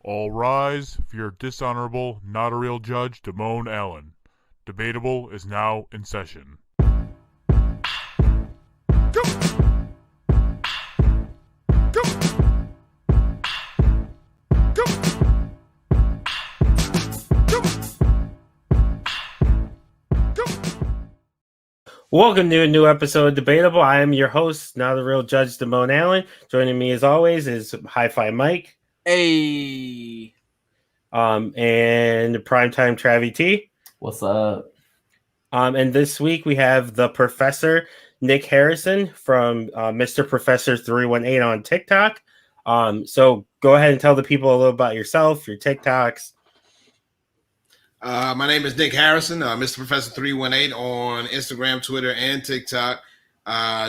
All rise for your dishonorable, not a real judge, Damone Allen. Debatable is now in session. Go! Go! Go! Go! Go! Welcome to a new episode of Debatable. I am your host, not the real judge, Damone Allen. Joining me as always is Hi-Fi Mike. Hey. And Primetime Travie T. What's up? And this week we have the Professor Nick Harrison from Mr. Professor 318 on TikTok. So go ahead and tell the people a little about yourself, your TikToks. My name is Nick Harrison, Mr. Professor 318 on Instagram, Twitter, and TikTok.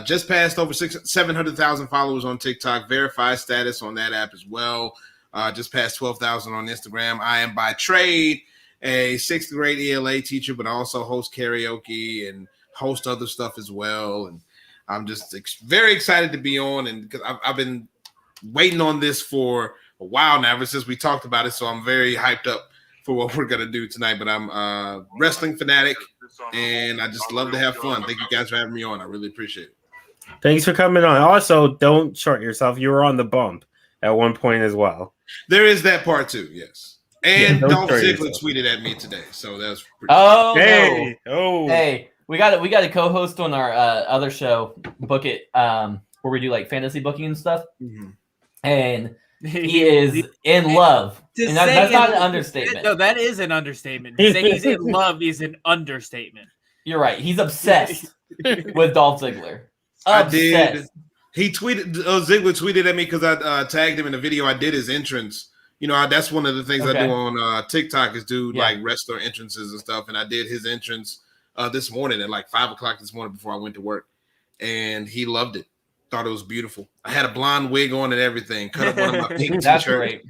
Just passed over 700,000 followers on TikTok, verified status on that app as well. Just passed 12,000 on Instagram. I am by trade a 6th grade ELA teacher, but I also host karaoke and host other stuff as well. And I'm just very excited to be on, and because I've been waiting on this for a while now, ever since we talked about it. So I'm very hyped up for what we're going to do tonight. But I'm a wrestling fanatic, and I just love to have fun. Thank you guys for having me on. I really appreciate it. Thanks for coming on. Also, don't short yourself. You were on the bump at one point as well. There is that part too, yes. And Yeah, Dolph Ziggler tweeted at me today, so that's pretty Oh, Hey, no. Hey, we got a co-host on our other show, Book It, where we do like fantasy booking and stuff. Mm-hmm. And he is in love. And that's not an understatement. No, that is an understatement. To say he's in love is an understatement. You're right. He's obsessed with Dolph Ziggler. I Obsessed. did. He tweeted. Ziggler tweeted at me because I tagged him in a video. I did his entrance. You know, that's one of the things I do on TikTok is do like wrestler entrances and stuff. And I did his entrance this morning at like 5:00 this morning before I went to work, and he loved it. Thought it was beautiful. I had a blonde wig on and everything. Cut up one of my pink That's t-shirts. great.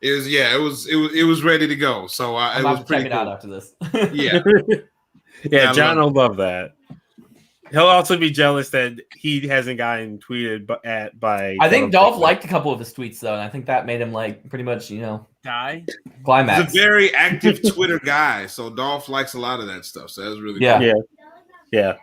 It was ready to go. So I'm it was about to pretty check it cool. out after this. Yeah. Yeah, John will love that. He'll also be jealous that he hasn't gotten tweeted by. I think Dolph liked a couple of his tweets though, and I think that made him like pretty much, Die. climax. He's a very active Twitter guy, so Dolph likes a lot of that stuff. So that was really Yeah. Yeah.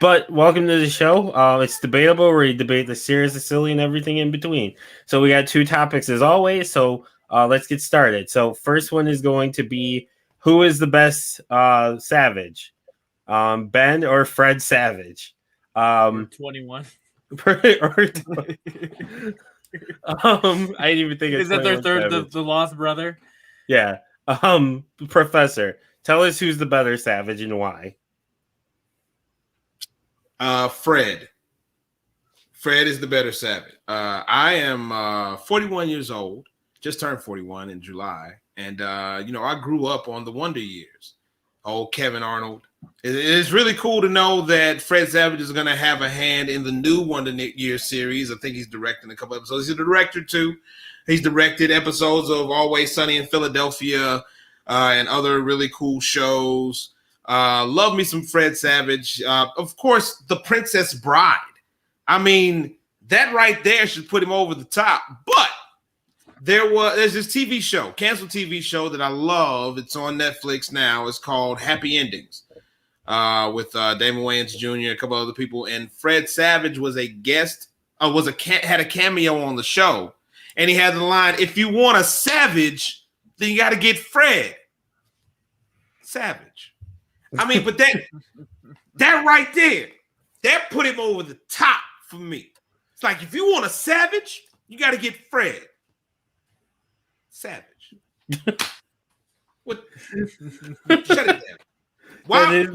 But welcome to the show. It's Debatable, where we debate the serious, the silly, and everything in between. So we got two topics as always. So let's get started. So first one is going to be, who is the best Savage? Ben or Fred Savage? 21. I didn't even think Is that their third, the lost brother? Yeah. Professor, tell us who's the better Savage and why. Fred. Fred is the better Savage. I am 41 years old. Just turned 41 in July. And, I grew up on the Wonder Years. Old Kevin Arnold. It's really cool to know that Fred Savage is going to have a hand in the new Wonder Years series. I think he's directing a couple episodes. He's a director, too. He's directed episodes of Always Sunny in Philadelphia and other really cool shows. Love me some Fred Savage. Of course, The Princess Bride. I mean, that right there should put him over the top. But there's this TV show, canceled TV show that I love. It's on Netflix now. It's called Happy Endings with Damon Wayans Jr. a couple other people. And Fred Savage was a guest, had a cameo on the show. And he had the line, "If you want a savage, then you got to get Fred Savage." I mean, but that right there, that put him over the top for me. It's like, if you want a savage, you got to get Fred Savage. What? Shut it down. Why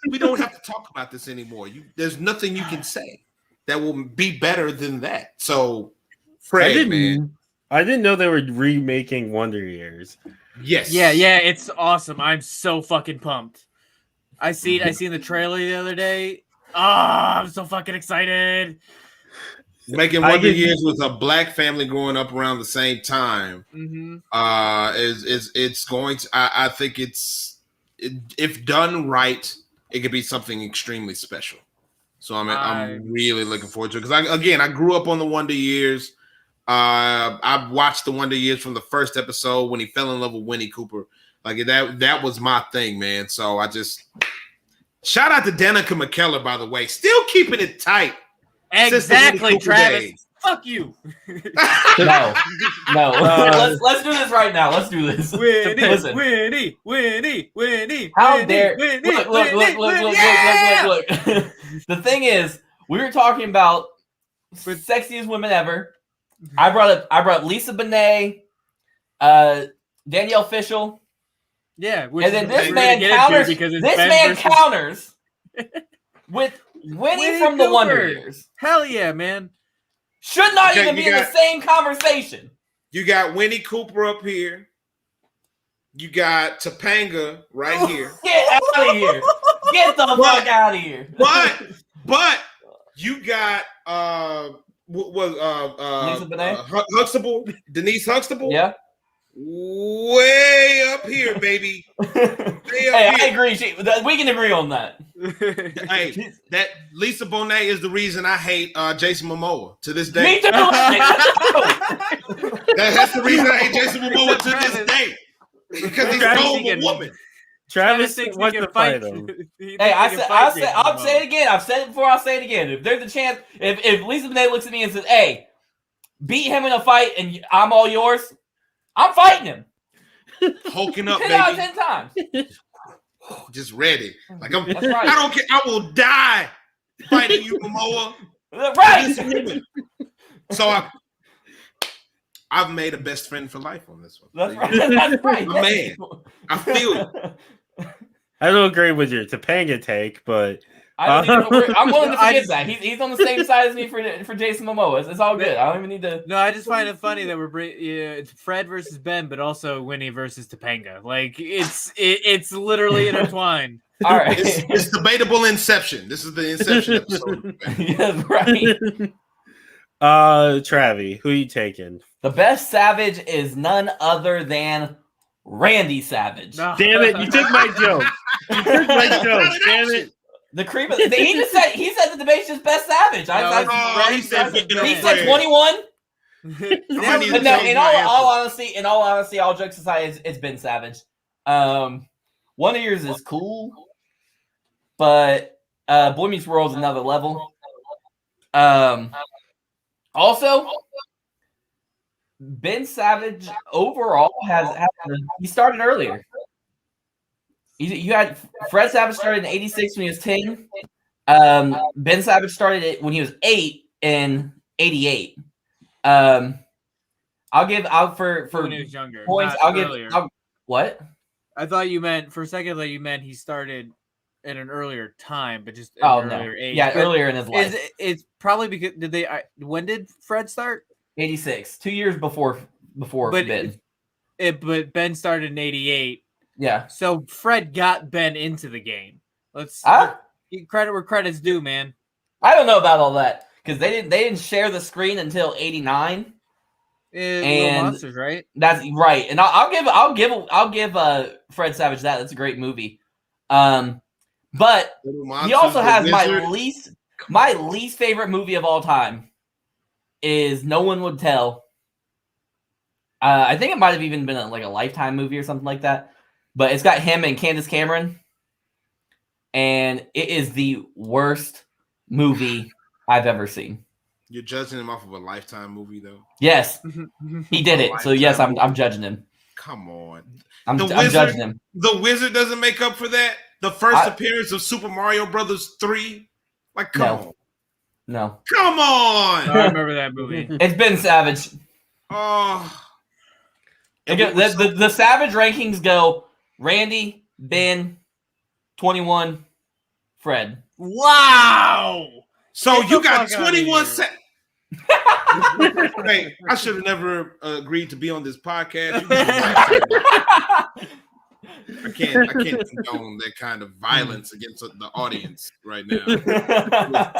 we don't have to talk about this anymore. There's nothing you can say that will be better than that. So, Fred, man. I didn't know they were remaking Wonder Years. Yes. Yeah, it's awesome. I'm so fucking pumped. I seen the trailer the other day. Oh, I'm so fucking excited. Making Wonder Years with a black family growing up around the same time. Mm-hmm. It's going to. I think if done right, it could be something extremely special. So I'm really looking forward to it because I grew up on the Wonder Years. I watched the Wonder Years from the first episode when he fell in love with Winnie Cooper. Like that was my thing, man. So I just shout out to Danica McKellar, by the way, still keeping it tight. Exactly, Travis. Days. Fuck you. No. Let's do this right now. Let's do this. Listen. Winnie. How dare look. The thing is, we were talking about sexiest women ever. I brought up Lisa Bonet, Danielle Fishel. Yeah, and then this man counters. Counters with Winnie from the Wonder Years. Hell yeah, man! Should not even be in the same conversation. You got Winnie Cooper up here. You got Topanga right here. Get out of here! Get the fuck out of here! But you got Huxtable, Denise Huxtable. Yeah. Way up here, baby. I agree. We can agree on that. Hey, that Lisa Bonet is the reason I hate Jason Momoa to this day. Me too. That's the reason I hate Jason Momoa to this day. Because he's a woman. Travis thinks he can fight him. Hey, I'll say it again. I've said it before. I'll say it again. If there's a chance, if Lisa Bonet looks at me and says, "Hey, beat him in a fight, and I'm all yours," I'm fighting him. Hulking up, 10 baby. out of 10 times. Just ready. Like That's right. I don't care. I will die fighting you, Momoa. Right. So I've made a best friend for life on this one. That's right. That's right. Man, I feel it. I don't agree with your Topanga take, but I'm willing to forget that. He's on the same side as me for Jason Momoa. It's all good. I don't even need to. No, I just find it funny that it's Fred versus Ben, but also Winnie versus Topanga. Like it's literally intertwined. All right, it's debatable Inception. This is the Inception episode. Yes, right. Travi, who you taking? The best Savage is none other than Randy Savage. No. Damn it! You took my joke. You took my joke. Damn it! The creep. He said the debate's just best Savage. He said 21. No, in all honesty, all jokes aside, it's been Savage. One of yours is cool, but Boy Meets World is another level. Also, Ben Savage overall he started earlier. You had Fred Savage started in '86 when he was 10. Ben Savage started it when he was 8 in '88. For when he was younger, points. What? I thought you meant for a second that you meant he started at an earlier time, but just earlier age. Yeah, earlier in his life. It's probably because when did Fred start? 86, 2 years before Ben. But Ben started in '88. Yeah. So Fred got Ben into the game. Let's credit where credit's due, man. I don't know about all that because they didn't share the screen until '89. And Monsters, right? That's right. And I'll give Fred Savage that. That's a great movie. But he also has my least favorite movie of all time is No One Would Tell. I think it might have even been a Lifetime movie or something like that. But it's got him and Candace Cameron. And it is the worst movie I've ever seen. You're judging him off of a Lifetime movie, though? Yes. He did it. So, yes, I'm judging him. Come on. I'm judging him. The Wizard doesn't make up for that? The first appearance of Super Mario Brothers 3? Like, come on. No. Come on! I remember that movie. It's been Savage. Oh. The Savage rankings go Randy, Ben, 21, Fred. Wow! So you got 21 Hey, I should have never agreed to be on this podcast. I can't condone that kind of violence against the audience right now. With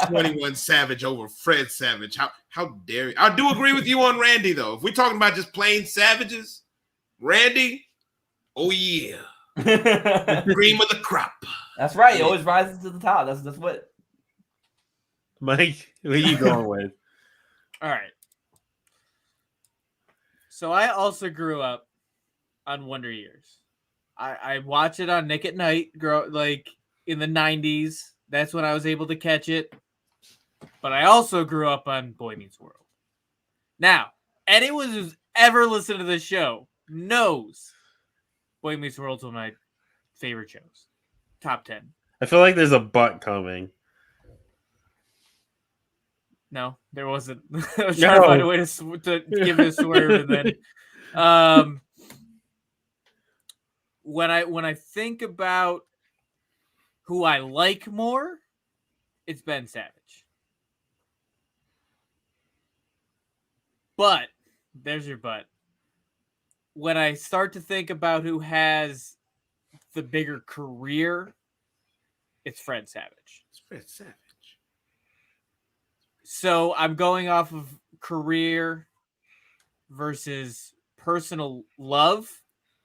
21 Savage over Fred Savage. How dare you? I do agree with you on Randy, though. If we're talking about just plain savages, Randy, oh yeah. Cream of the crop. That's right. He always rises to the top. That's what. Mike, who are you going with? All right. So I also grew up on Wonder Years. I watch it on Nick at Night, like in the 90s. That's when I was able to catch it. But I also grew up on Boy Meets World. Now, anyone who's ever listened to this show knows Boy Meets World's one of my favorite shows. Top 10. I feel like there's a butt coming. No, there wasn't. I was trying to find a way to give it a swerve, and then when I think about who I like more, it's Ben Savage. But there's your but. When I start to think about who has the bigger career, it's Fred Savage. It's Fred Savage. So I'm going off of career versus personal love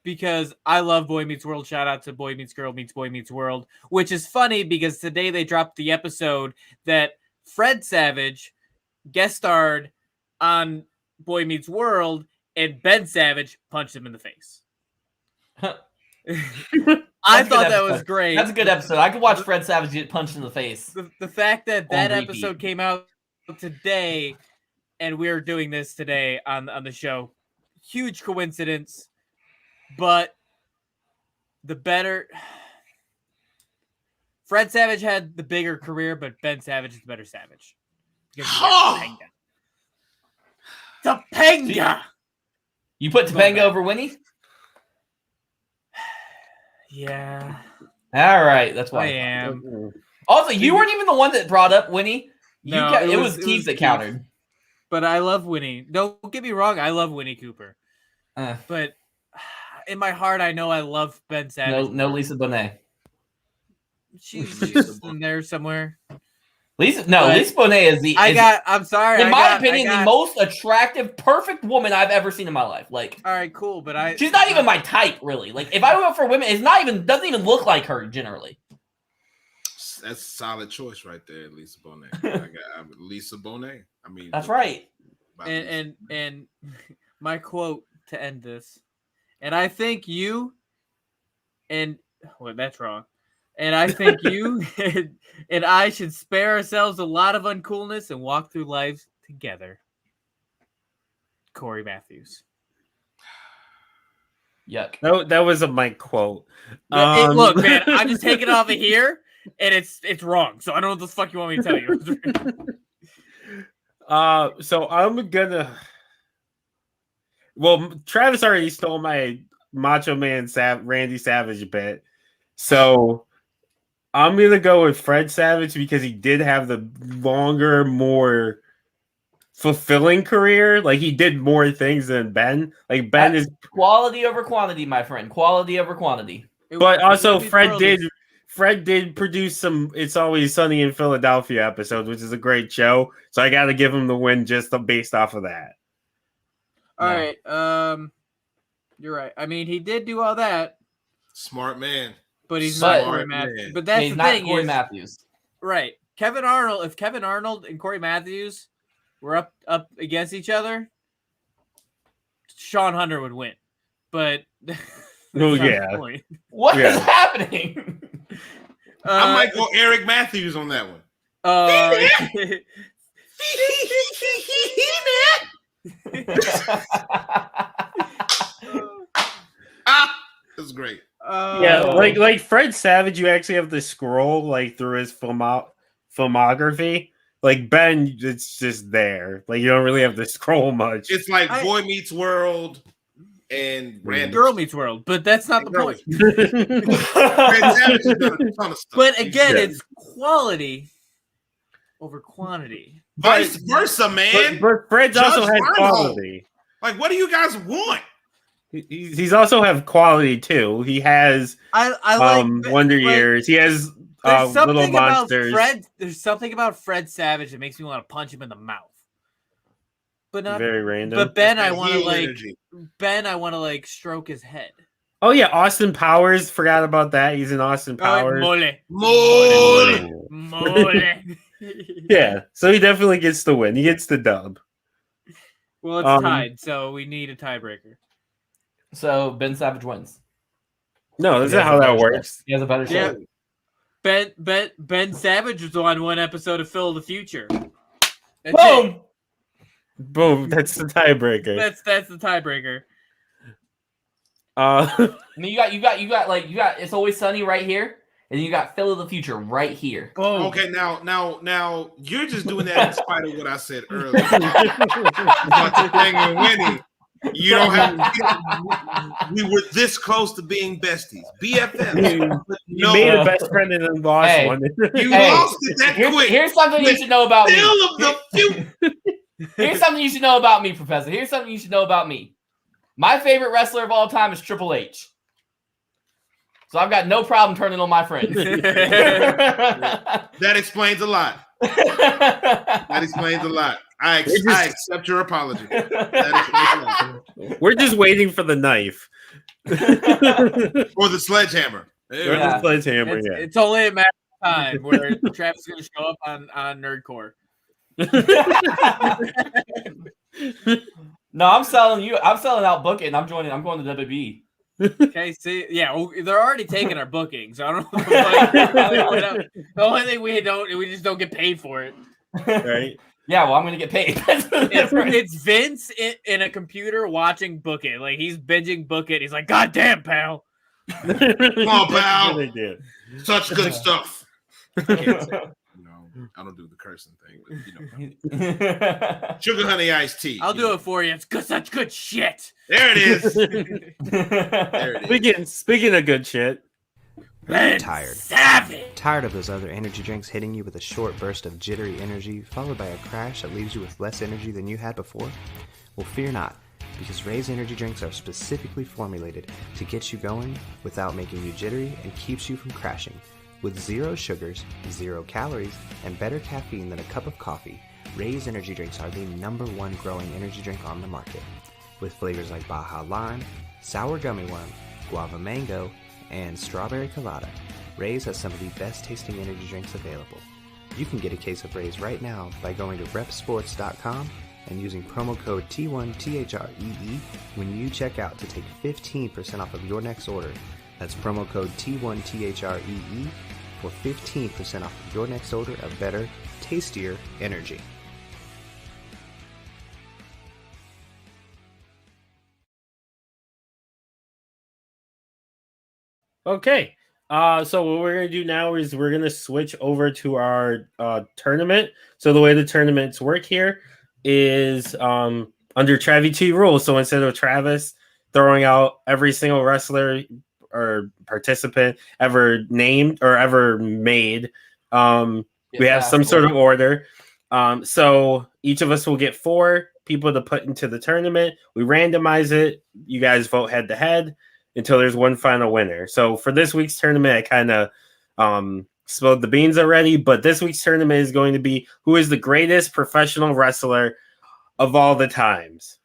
because I love Boy Meets World. Shout out to Boy Meets Girl Meets Boy Meets World, which is funny because today they dropped the episode that Fred Savage guest starred on Boy Meets World and Ben Savage punched him in the face. I thought that was great. That's a good episode. I could watch Fred Savage get punched in the face. The fact that episode came out today and we're doing this today on the show, huge coincidence, but the better Fred Savage had the bigger career, but Ben Savage is the better Savage because Topanga. You put Topanga over Winnie? Yeah. All right, that's why I am. Also, you weren't even the one that brought up Winnie. No, it was Keith that countered. But I love Winnie. Don't get me wrong, I love Winnie Cooper. But in my heart, I know I love Ben Savage. No Lisa Bonet. She's in there somewhere. Lisa Bonet is I'm sorry. In my opinion, the most attractive, perfect woman I've ever seen in my life. Like, all right, cool, but she's not even my type, really. Like, if I went for women, doesn't even look like her generally. That's a solid choice right there, Lisa Bonet. I got Lisa Bonet. I mean, that's right. And my quote to end this, and I think you, that's wrong. And I think you and I should spare ourselves a lot of uncoolness and walk through life together. Corey Matthews. Yuck. That was a Mike quote. Look, man, I'm just taking it off of here, and it's wrong. So I don't know what the fuck you want me to tell you. So I'm gonna. Well, Travis already stole my Macho Man Randy Savage bit, so I'm gonna go with Fred Savage because he did have the longer, more fulfilling career. Like, he did more things than Ben. Like, Ben is quality over quantity, my friend. Quality over quantity. But also, Fred did produce some It's Always Sunny in Philadelphia episodes, which is a great show. So I got to give him the win just based off of that. All right. You're right. I mean, he did do all that. Smart man. But he's not Corey Matthews. But that's the thing. Corey Matthews. Right. Kevin Arnold, if Kevin Arnold and Corey Matthews were up against each other, Sean Hunter would win. But oh yeah. What is happening? I might go Eric Matthews on that one. That's great. Yeah, like Fred Savage, you actually have to scroll like through his filmography. Like Ben, it's just there. Like, you don't really have to scroll much. It's like Boy Meets World and Girl Meets World, but that's not the point. But again, it's quality over quantity. Vice versa, man. But Fred's also had quality. Like, what do you guys want? He's also have quality too. He has I like Wonder Years. He has Little Monsters. There's something about Fred Savage that makes me want to punch him in the mouth. But not very random. But Ben, I want to like stroke his head. Oh yeah, Austin Powers. Forgot about that. He's in Austin Powers. Mole. Yeah, so he definitely gets the win. He gets the dub. Well, it's tied, so we need a tiebreaker. So Ben Savage wins. No, that's not how that works. He has a better show. Ben Savage was on one episode of Phil of the Future. That's Boom! it. Boom. That's the tiebreaker. That's the tiebreaker. I mean, you got It's Always Sunny right here, and you got Phil of the Future right here. Boom. Okay, now you're just doing that in spite of what I said earlier. About the thing and winning. You don't have. We were this close to being besties, BFFs. You made a best friend and then lost one. You lost it that quick. Here's something you should know about me. Of the future. Here's something you should know about me, Professor. Here's something you should know about me. My favorite wrestler of all time is Triple H. So I've got no problem turning on my friends. That explains a lot. That explains a lot. I accept your apology. We're just waiting for the knife. Or the sledgehammer. The sledgehammer, It's only a matter of time where Travis is going to show up on Nerdcore. No, I'm selling out booking. I'm going to WWE. Okay, see, they're already taking our bookings. So I don't know. The only thing we just don't get paid for it. Right? Yeah, well, I'm going to get paid. It's Vince in a computer watching Book It. Like, he's binging Book It. He's like, God damn, pal. Come on, pal. Such good stuff. I don't do the cursing thing, but Sugar Honey Iced Tea. I'll do it for you. It's such good shit. There it is. There it is. Speaking of good shit. Tired of those other energy drinks hitting you with a short burst of jittery energy, followed by a crash that leaves you with less energy than you had before? Well, fear not, because Ray's energy drinks are specifically formulated to get you going without making you jittery and keeps you from crashing. With 0 sugars, 0 calories, and better caffeine than a cup of coffee, Ray's energy drinks are the #1 growing energy drink on the market. With flavors like Baja Lime, Sour Gummy Worm, Guava Mango, and Strawberry Colada, Ray's has some of the best tasting energy drinks available. You can get a case of Ray's right now by going to repsports.com and using promo code T1THREE when you check out to take 15% off of your next order. That's promo code T1THREE for 15% off of your next order of better, tastier energy. Okay. So what we're going to do now is we're going to switch over to our tournament. So the way the tournaments work here is under Travi T rules. So instead of Travis throwing out every single wrestler or participant ever named or ever made, we have some sort of order. So each of us will get 4 people to put into the tournament. We randomize it. You guys vote head to head until there's one final winner. So for this week's tournament, I kind of spilled the beans already, but this week's tournament is going to be who is the greatest professional wrestler of all the times.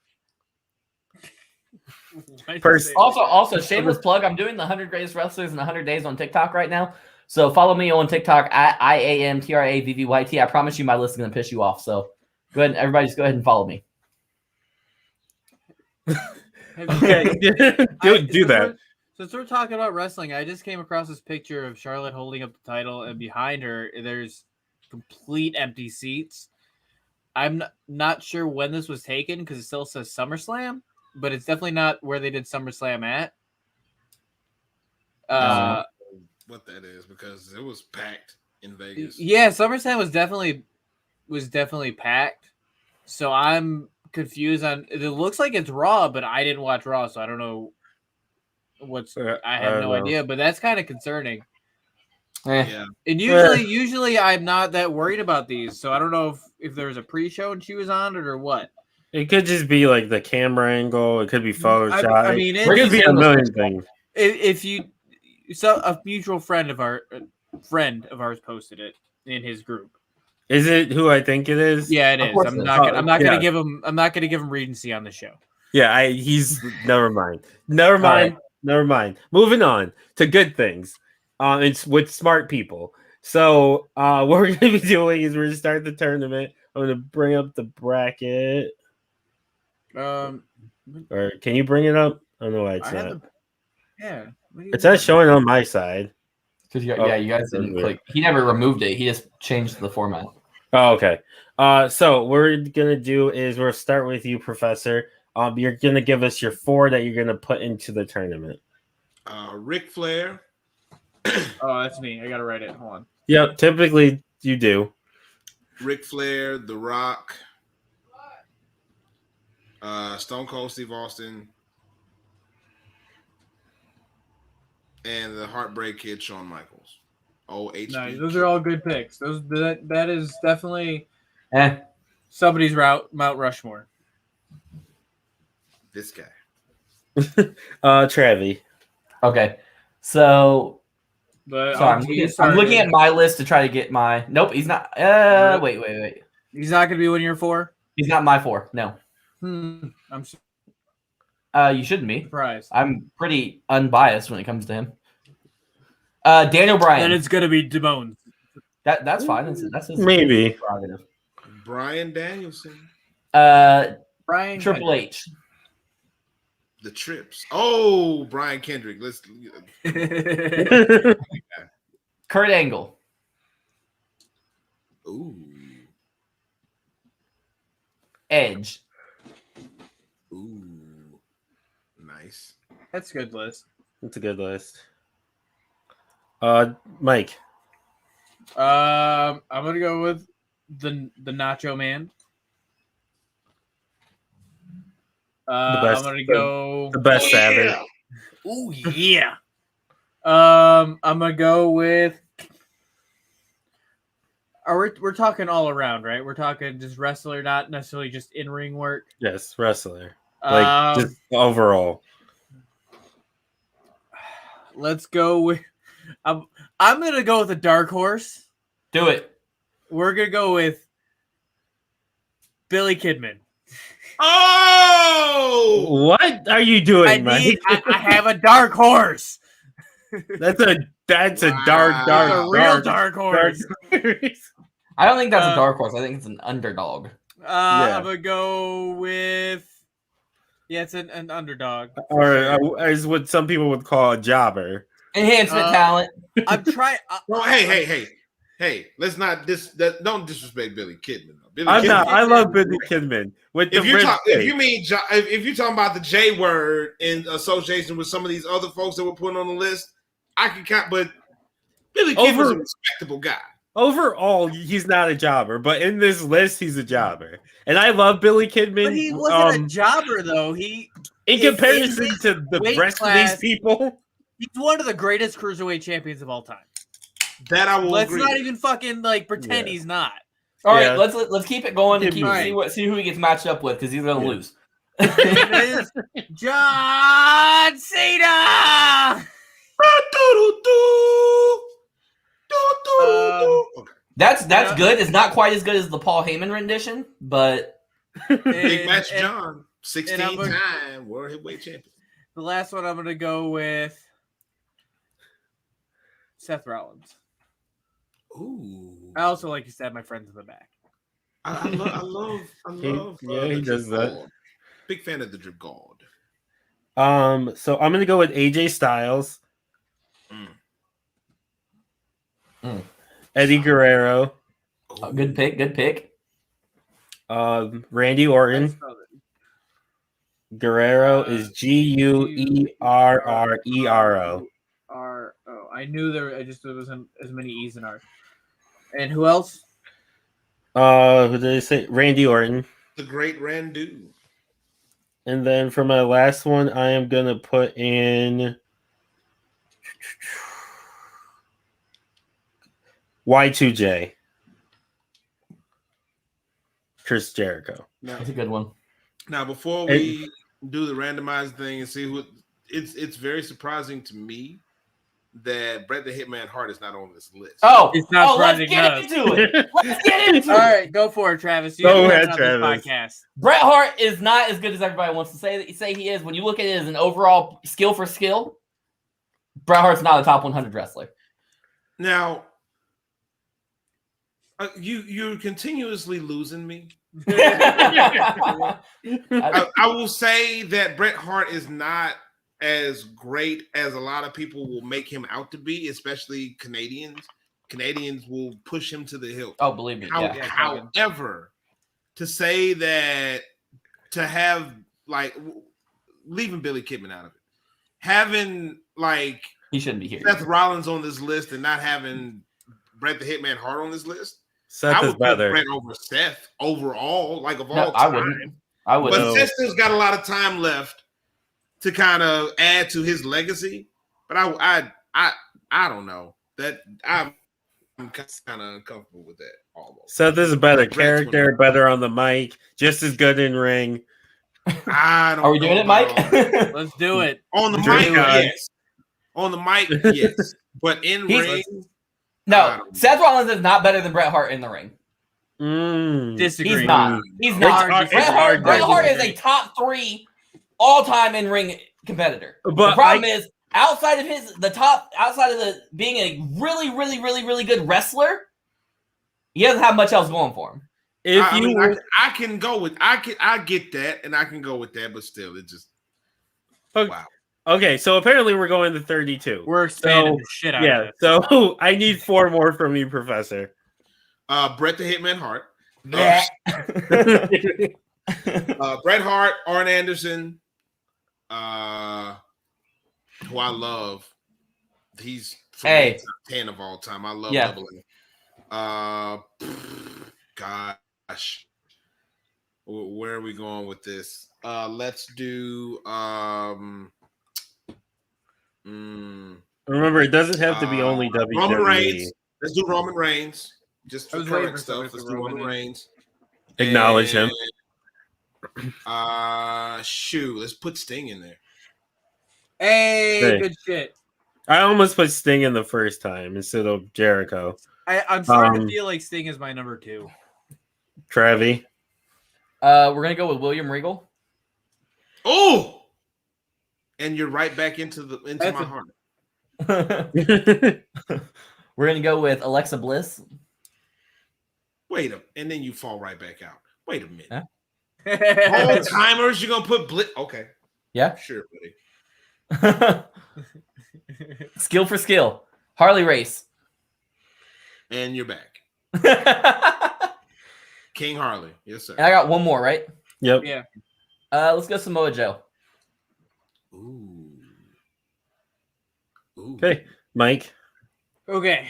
Also, shameless plug. I'm doing the 100 greatest wrestlers in 100 days on TikTok right now. So follow me on TikTok at IAMTRAVVYT. I promise you my list is going to piss you off. So go ahead, everybody, just go ahead and follow me. Okay, do that. Since we're talking about wrestling, I just came across this picture of Charlotte holding up the title, and behind her, there's complete empty seats. I'm not sure when this was taken because it still says SummerSlam, but it's definitely not where they did SummerSlam at. What that is, because it was packed in Vegas. Yeah, SummerSlam was definitely packed. So I'm confused on. It looks like it's Raw, but I didn't watch Raw, so I don't know I have no idea. But that's kind of concerning. Yeah. And usually I'm not that worried about these, so I don't know if there was a pre-show and she was on it or what. It could just be like the camera angle. It could be Photoshop. I mean, it could be a million things. A mutual friend of ours posted it in his group. Is it who I think it is? Yeah, it is. I'm not gonna give him regency on the show. Yeah, he's never mind. Never mind. Moving on to good things. It's with smart people. So what we're gonna be doing is we're gonna start the tournament. I'm gonna bring up the bracket. Or can you bring it up? I don't know why it's not. Yeah. It's not showing on my side. Because you guys didn't click. He never removed it. He just changed the format. Oh, okay. So what we're gonna do is we'll start with you, Professor. You're gonna give us your 4 that you're gonna put into the tournament. Ric Flair. Oh, that's me. I gotta write it. Hold on. Yep, typically you do. Ric Flair, The Rock, Stone Cold Steve Austin, and the Heartbreak Kid Shawn Michaels. Nice. Those are all good picks. That is definitely somebody's Mount Rushmore. This guy. Travi. Okay, so. But so I'm looking at my list to try to get my. Nope, he's not. Wait. He's not going to be one of your 4? He's not my 4. No. I'm you shouldn't be. surprised. I'm pretty unbiased when it comes to him. Daniel Bryan. Then it's going to be Damone. That's fine. That's his maybe prerogative. Bryan Danielson. Bryan Triple H. The Trips. Oh, Brian Kendrick. Let's. Kurt Angle. Ooh. Edge. Ooh. Nice. That's a good list. That's a good list. Mike. I'm gonna go with the Macho Man. I'm gonna go the best Savage. Oh yeah. I'm gonna go with. We're talking all around, right? We're talking just wrestler, not necessarily just in ring work. Yes, wrestler. Like just overall. Let's go with. I'm gonna go with a dark horse. Do it. We're gonna go with Billy Kidman. Oh, what are you doing, Mike? I have a dark horse. That's a dark horse. I don't think that's a dark horse. I think it's an underdog. I'm gonna go with. Yeah, it's an underdog. Or as what some people would call a jobber. Enhancement talent. I'm trying. No, hey! Let's not don't disrespect Billy Kidman. I love Billy Kidman. If you're talking about the J word in association with some of these other folks that were put on the list, I can count. But Billy Kidman's a respectable guy. Overall, he's not a jobber, but in this list, he's a jobber. And I love Billy Kidman. But he wasn't a jobber, though. In comparison to the rest of these people, he's one of the greatest cruiserweight champions of all time. That I will. Let's not even fucking pretend he's not. All right, let's keep it going and see who he gets matched up with because he's gonna lose. It is John Cena. That's good. It's not quite as good as the Paul Heyman rendition, but Big Match John, 16-time World Heavyweight Champion. The last one I'm gonna go with Seth Rollins. Ooh. I also like to stab my friends in the back. I love. He does that. Big fan of the Drip God. So I'm gonna go with AJ Styles, Eddie Guerrero. Good pick. Randy Orton. Guerrero is Guerrero. I knew there wasn't as many E's and R's. And who else? Who did they say? Randy Orton. The Great Randu. And then for my last one, I am gonna put in Y2J. Chris Jericho. That's a good one. Now, before we do the randomized thing and see who, it's very surprising to me that Bret the Hitman Hart is not on this list. It's not let's get into it. All right, go for it, Travis. Go ahead, Travis. Podcast. Bret Hart is not as good as everybody wants to say he is. When you look at it as an overall skill for skill, Bret Hart's not a top 100 wrestler. Now, you're continuously losing me I will say that Bret Hart is not as great as a lot of people will make him out to be, especially Canadians. Canadians will push him to the hilt. Oh, believe me. However, to say that to have like leaving Billy Kidman out of it, having like he shouldn't be here. Seth Rollins on this list and not having Bret the Hitman Hart on this list. Seth I is would better. put Bret over Seth overall, like of all time. I would. But Seth still got a lot of time left to kind of add to his legacy. But I don't know that I'm kind of uncomfortable with that almost. Seth is a better character, better on the mic, just as good in ring. I don't. Are we doing it, Mike? Let's do it. On the mic, yes. On the mic, yes. But in ring. No, Seth Rollins is not better than Bret Hart in the ring. Disagree. He's not. He's not. Bret Hart is a top 3 all-time in-ring competitor. But the problem is outside of being a really, really, really, really good wrestler, he doesn't have much else going for him. I can go with I get that, and I can go with that, but still, it just wow. Okay, so apparently we're going to 32. We're expanding the shit out of it. So I need 4 more from you, Professor. Bret the Hitman Hart. Bret Hart, Arn Anderson, who I love. He's top 10 of all time. I love leveling. Gosh. Where are we going with this? Let's do remember, it doesn't have to be only WWE. Roman Reigns. Let's do Roman Reigns. Just for current stuff. Let's do Roman Reigns. Acknowledge him. Let's put Sting in there. Hey, good shit. I almost put Sting in the first time instead of Jericho. I'm starting to feel like Sting is my number 2. Travi. We're gonna go with William Regal. Oh, and you're right back into my heart. We're gonna go with Alexa Bliss. And then you fall right back out. Wait a minute. All timers, you're gonna put Bliss? Okay. Yeah. Sure, buddy. Skill for skill. Harley Race. And you're back. King Harley. Yes, sir. And I got one more, right? Yep. Yeah. Let's go Samoa Joe. Ooh. Okay, Mike. Okay.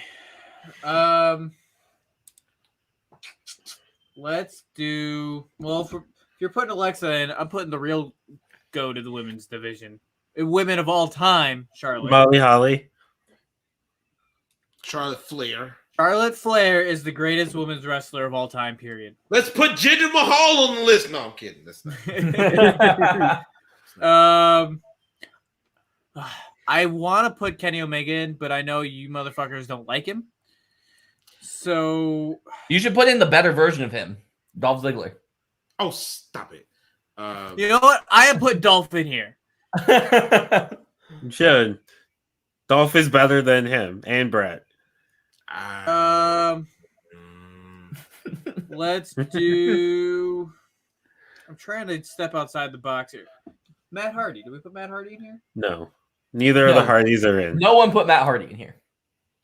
Let's do if you're putting Alexa in, I'm putting the real GOAT of the women's division. Women of all time, Charlotte. Molly Holly. Charlotte Flair. Charlotte Flair is the greatest women's wrestler of all time, period. Let's put Jinder Mahal on the list. No, I'm kidding. That's not. I want to put Kenny Omega in, but I know you motherfuckers don't like him. So you should put in the better version of him, Dolph Ziggler. Oh, stop it. You know what? I have put Dolph in here. You should. Dolph is better than him and Bret. Let's do. I'm trying to step outside the box here. Matt Hardy. Did we put Matt Hardy in here? No. Neither of the Hardys are in. No one put Matt Hardy in here.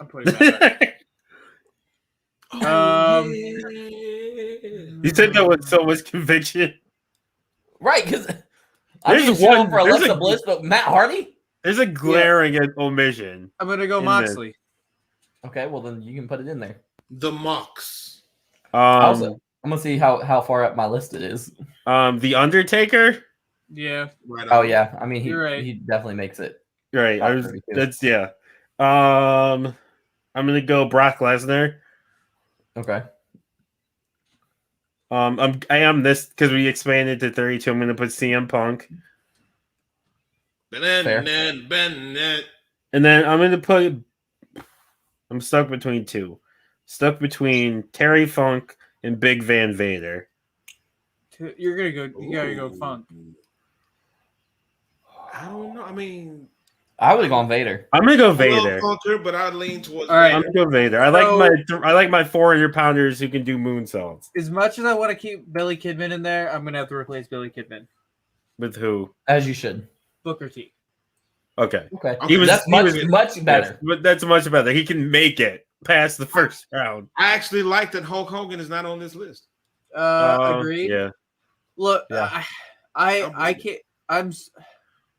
I'm putting Matt Hardy. You said that with so much conviction. Right, because there's one for Alexa Bliss, but Matt Hardy? There's a glaring omission. I'm going to go Moxley. Okay, well, then you can put it in there. The Mox. I'm going to see how far up my list it is. The Undertaker? Yeah. Right. Oh, yeah. I mean, he definitely makes it. Right. I'm gonna go Brock Lesnar. Okay. I am this because we expanded to 32. I'm gonna put CM Punk. And then I'm gonna put. I'm stuck between 2. Stuck between Terry Funk and Big Van Vader. You gotta go Funk. I don't know. I mean, I would have gone Vader. I'm gonna go I Vader. love Hunter, but I'd lean towards All right. I'm Vader. gonna go Vader. I like my 400 pounders who can do moonsaults. As much as I want to keep Billy Kidman in there, I'm gonna have to replace Billy Kidman. With who? As you should. Booker T. Okay. Okay. That's much better. Yes, but that's much better. He can make it past the first round. I actually like that Hulk Hogan is not on this list. Agreed. Yeah. Look, Yeah. I can't.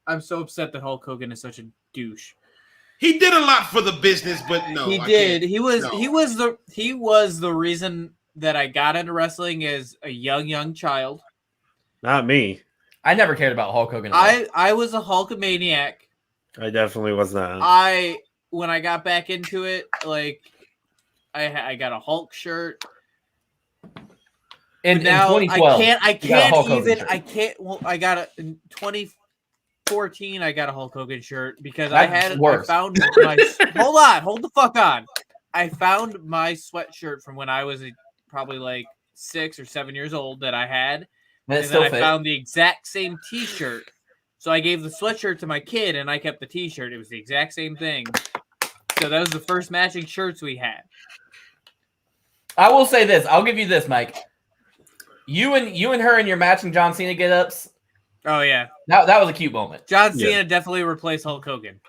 I'm so upset that Hulk Hogan is such a douche. He did a lot for the business, but no, He I did. can't. He was the reason that I got into wrestling as a young child. Not me. I never cared about Hulk Hogan. At all. I was a Hulkamaniac. I definitely was not. When I got back into it, like I got a Hulk shirt. In Now 2012, I you got a Hulk can't Hogan even. shirt. I can't. Well, I got a in 2014. I got a Hulk Hogan shirt because I That's had. worse. I found my. Hold the fuck on. I found my sweatshirt from when I was probably like 6 or 7 years old that I had, And it and still then I fit. found the exact same T-shirt. So I gave the sweatshirt to my kid, and I kept the T-shirt. It was the exact same thing. So that was the first matching shirts we had. I will say this. I'll give you this, Mike. You and her in your matching John Cena get-ups. Oh yeah, That was a cute moment. John Cena Yeah. definitely replaced Hulk Hogan.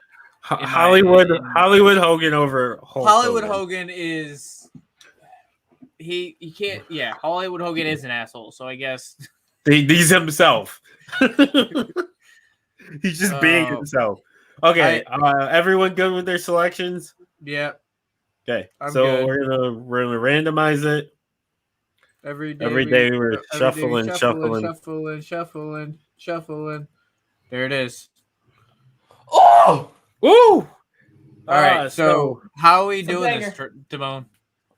Hollywood Hogan over Hulk Hollywood Hogan. Hogan is he can't Hollywood Hogan is an asshole, so I guess He's himself. He's just being himself. Okay, everyone good with their selections? yeah. Okay, I'm so good. we're gonna randomize it. Every day we're shuffling. There it is. Oh! Woo! All right, so how are we It's a doing this, banger. Damone?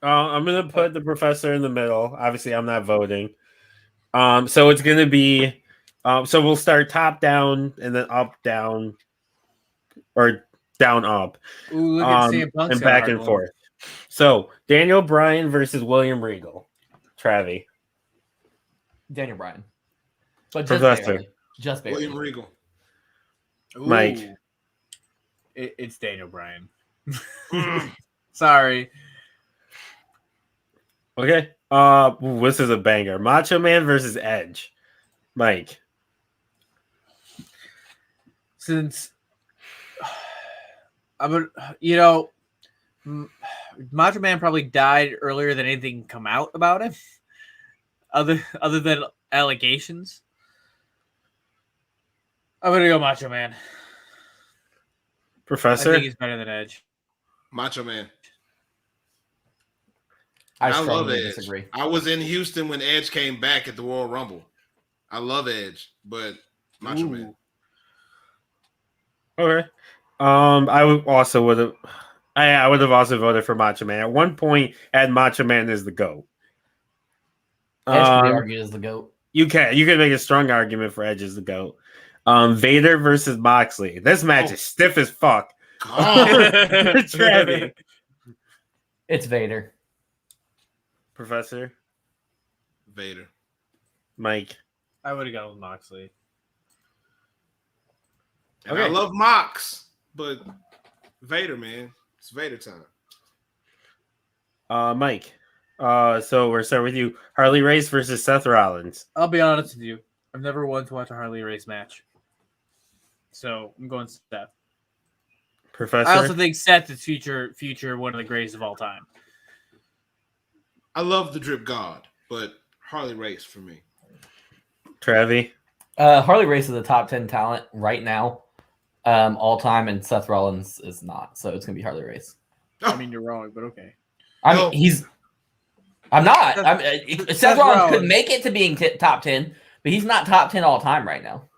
I'm gonna put the professor in the middle. Obviously, I'm not voting. So it's gonna be, so we'll start top down and then up down, or down up, Ooh, look at CM Punk's and got a back hard and one. forth. So Daniel Bryan versus William Regal. Travi. Daniel Bryan. But Professor. barely. Just barely. William Regal. Ooh. Mike. It's Daniel Bryan. Sorry. Okay. This is a banger. Macho Man versus Edge. Mike. Since Macho Man probably died earlier than anything can come out about him, other than allegations. I'm gonna go Macho Man. I Professor. think he's better than Edge. Macho Man. I I love strongly Edge. disagree. I was in Houston when Edge came back at the Royal Rumble. I love Edge, but Macho Man. Okay. I would also I would have also voted for Macho Man. At one point, I had Macho Man as the GOAT. Edge can be argued as the GOAT. You can make a strong argument for Edge as the GOAT. Vader versus Moxley. This match is stiff as fuck. God. Travi. It's Vader. Professor. Vader. Mike. I would have gone with Moxley. And I love Mox, but Vader, man. It's Vader time. Mike. So we're starting with you. Harley Race versus Seth Rollins. I'll be honest with you. I've never wanted to watch a Harley Race match. So I'm going Seth. Professor. I also think Seth is future one of the greatest of all time. I love the Drip God, but Harley Race for me. Travi. Harley Race is a top 10 talent right now, all time, and Seth Rollins is not. So it's gonna be Harley Race. I mean, you're wrong, but okay. I'm not. Seth Rollins could make it to being top 10, but he's not top 10 all time right now.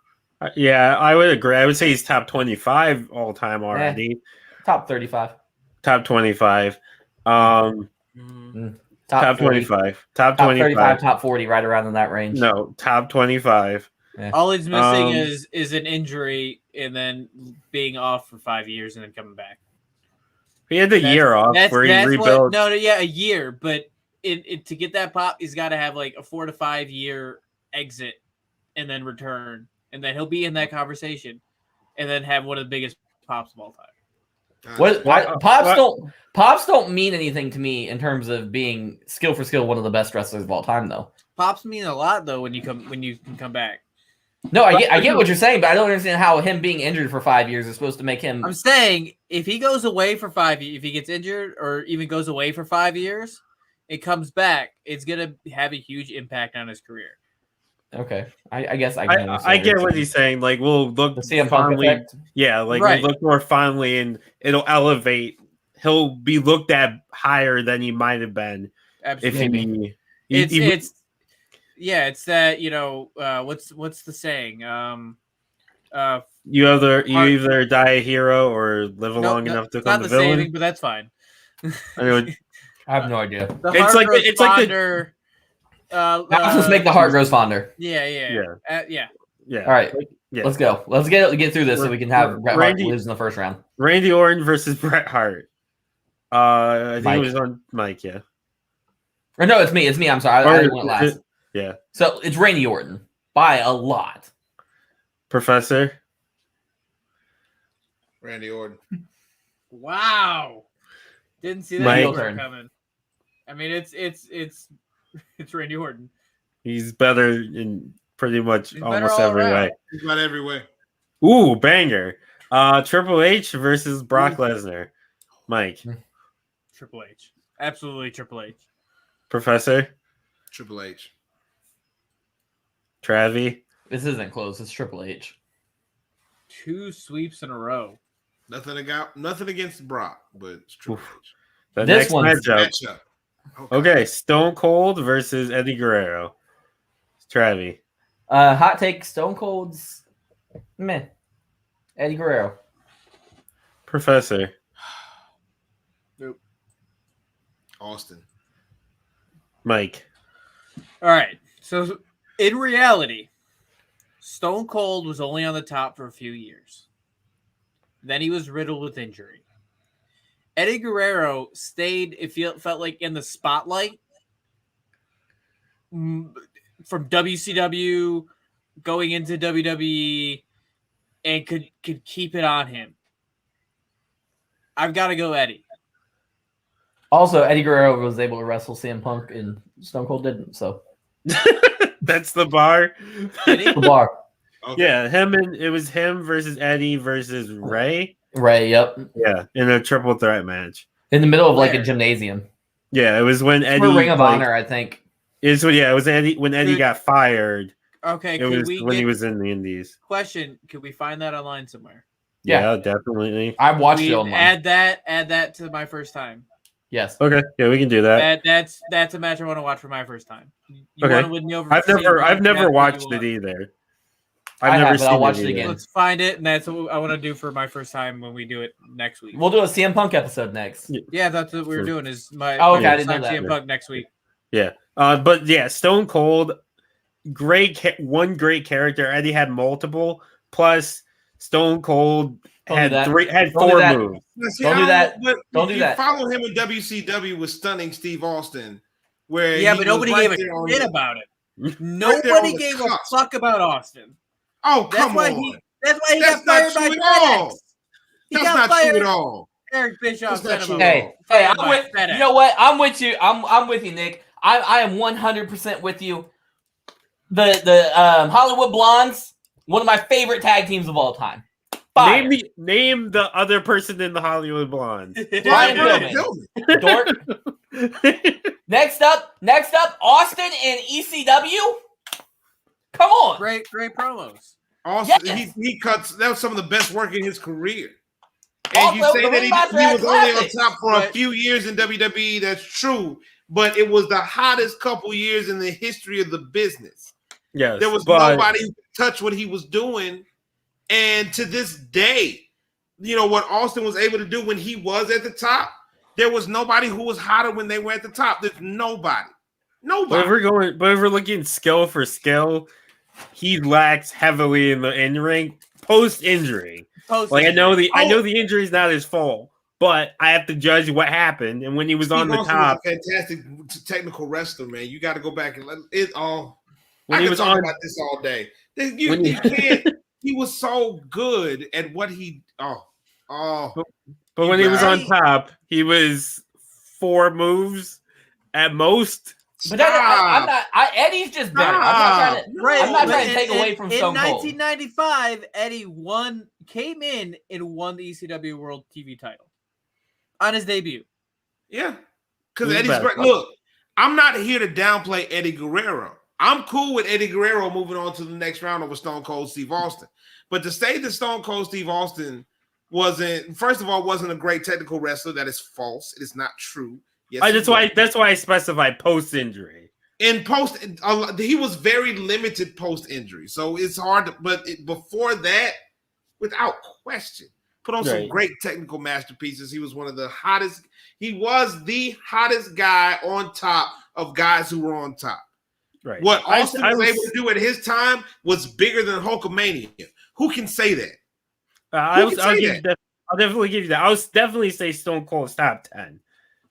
Yeah, I would agree. I would say he's top 25 all time already. Top 35. Top 25. Top 25. Top 25. 35, top 40, right around in that range. No, top 25. Yeah. All he's missing is an injury and then being off for 5 years and then coming back. He had the year off where he rebuilt. A year. But to get that pop, he's got to have like a 4 to 5 year exit and then return. And then he'll be in that conversation and then have one of the biggest pops of all time. Pops don't mean anything to me in terms of being skill for skill one of the best wrestlers of all time, though. Pops mean a lot though when you can come back. No, I get what you're saying, but I don't understand how him being injured for 5 years is supposed to make him. I'm saying if he goes away for 5 years, if he gets injured or even goes away for 5 years, it comes back. It's gonna have a huge impact on his career. Okay, I guess I get what he's saying. Like we'll look fondly, yeah, like we'll look more fondly, and it'll elevate. He'll be looked at higher than he might have been. Absolutely. It's that what's the saying? You either die a hero or live long enough to become the villain. Saving, but that's fine. I have no idea. It's like the. Let's make the heart grows fonder. Yeah. All right, let's go. Let's get through this so we can have Bret Hart lose in the first round. Randy Orton versus Bret Hart. I think it was on Mike. Yeah. Or no, it's me. I'm sorry. I went last. Yeah. So it's Randy Orton by a lot. Professor. Randy Orton. Wow. Didn't see that coming. I mean, it's Randy Orton. He's better in pretty much almost every way. He's not every way. Ooh, banger. Triple H versus Brock Lesnar. Mike. Triple H. Absolutely Triple H. Professor. Triple H. Travi. This isn't close. It's Triple H. 2 sweeps in a row. Nothing against Brock, but it's Triple H. The next matchup. Okay, Stone Cold versus Eddie Guerrero. Travi. Hot take: Stone Cold's meh. Eddie Guerrero. Professor. Nope. Austin. Mike. All right. So in reality, Stone Cold was only on the top for a few years. Then he was riddled with injury. Eddie Guerrero stayed, felt like, in the spotlight from WCW going into WWE and could keep it on him. I've got to go Eddie. Also, Eddie Guerrero was able to wrestle CM Punk and Stone Cold didn't, so. That's the bar? The bar. Okay. Yeah, it was him versus Eddie versus Ray. Ray, yep. Yeah, in a triple threat match. In the middle of like a gymnasium. Yeah, it was when Eddie. For Ring of Honor, I think. It was Eddie when Eddie got fired. Okay, it was when he was in the Indies. Question: could we find that online somewhere? Yeah, definitely. I watched it online. Add that to my first time. Yes. Okay. Yeah, we can do that. That's a match I want to watch for my first time. You okay. want to win me over? I've never watched it either. I'll watch it again. Let's find it, and that's what I want to do for my first time when we do it next week. We'll do a CM Punk episode next. Yeah, that's what we were doing. Is my I didn't know that. CM Punk next week. Yeah, but yeah, Stone Cold, one great character. Eddie had multiple. Plus, Stone Cold had 4 moves. Don't do that. Don't do that. Follow him in WCW with Stunning Steve Austin, where but nobody gave a shit about it. Nobody gave a fuck about Austin. Oh, come on. That's why he got fired by FedEx. That's not true at all. Eric Bischoff said about Hey, I'm with FedEx. You know what? I'm with you. I'm with you, Nick. I am 100% with you. The Hollywood Blondes, one of my favorite tag teams of all time. Name the other person in the Hollywood Blondes. Brian Pillman. Dork. Next up, Austin and ECW. Come on. Great promos. Austin, yes. he cuts. That was some of the best work in his career. And also, you say that he was only on top for a few years in WWE. That's true, but it was the hottest couple years in the history of the business. Yes, there was nobody who could touch what he was doing, and to this day, what Austin was able to do when he was at the top. There was nobody who was hotter when they were at the top. There's nobody. But if we're looking skill for skill, he lacks heavily in the in-ring post-injury. I know the injury is not his fault, but I have to judge what happened. And when he was on the top, was a fantastic technical wrestler, man. You got to go back and let it all. When he was talk about this all day. You can't. He was so good at what he. Oh. Oh, but when he was on top, he was 4 moves at most. But I'm not. Eddie's just better. I'm not trying to take away from Stone Cold. In 1995, Eddie came in and won the ECW World TV title on his debut. Yeah, because Eddie's great. Look, I'm not here to downplay Eddie Guerrero. I'm cool with Eddie Guerrero moving on to the next round over Stone Cold Steve Austin. But to say that Stone Cold Steve Austin wasn't a great technical wrestler, that is false. It is not true. Yes, that's why I specify post injury. In post, he was very limited post injury, so it's hard. Before that, without question, put on some great technical masterpieces. He was one of the hottest. He was the hottest guy on top of guys who were on top. Right. What Austin was able to do at his time was bigger than Hulkamania. Who can say that? I'll definitely give you that. I'll definitely say Stone Cold's top 10.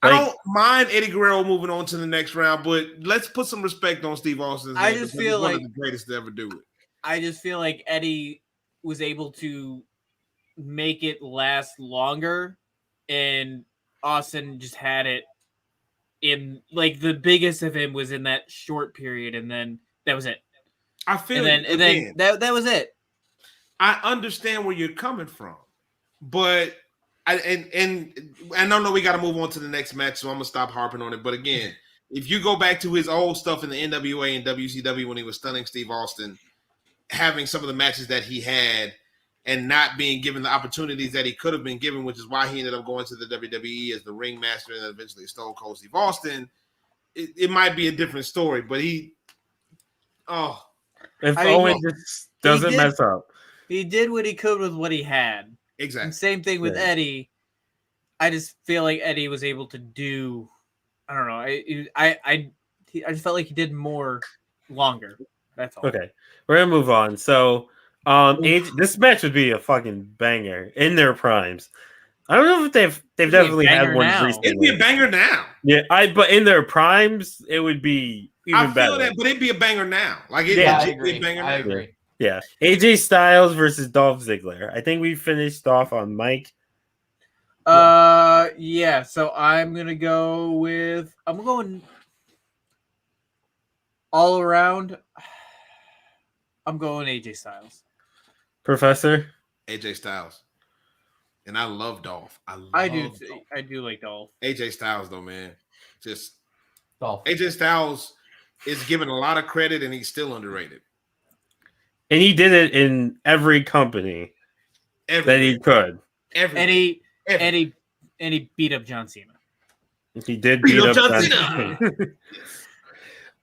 I don't mind Eddie Guerrero moving on to the next round, but let's put some respect on Steve Austin's name. I just feel like one of the greatest to ever do it. I just feel like Eddie was able to make it last longer, and Austin just had it in like the biggest of him was in that short period, and then that was it. I feel and then that was it. I understand where you're coming from, but I know we got to move on to the next match, so I'm gonna stop harping on it. But again, if you go back to his old stuff in the NWA and WCW when he was stunning Steve Austin, having some of the matches that he had and not being given the opportunities that he could have been given, which is why he ended up going to the WWE as the ringmaster and then eventually Stone Cold Steve Austin, it might be a different story. But Owen just doesn't mess up. He did what he could with what he had. Exactly. And same thing with Eddie. I just feel like Eddie was able to do. I don't know. I just felt like he did more longer. That's all. Okay, we're gonna move on. So, this match would be a fucking banger in their primes. I don't know if they've definitely had one recently. It'd be a banger now. Yeah, but in their primes, it would be even better. I feel that, but it'd be a banger now. Like it'd be a banger now. I agree. Yeah, AJ Styles versus Dolph Ziggler. I think we finished off on Mike. Yeah. So I'm going all around. I'm going AJ Styles. Professor? AJ Styles. And I love Dolph. I do like Dolph. AJ Styles though, man. Just Dolph. AJ Styles is given a lot of credit and he's still underrated. And he did it in every company that he could. And he beat up John Cena. He did beat up John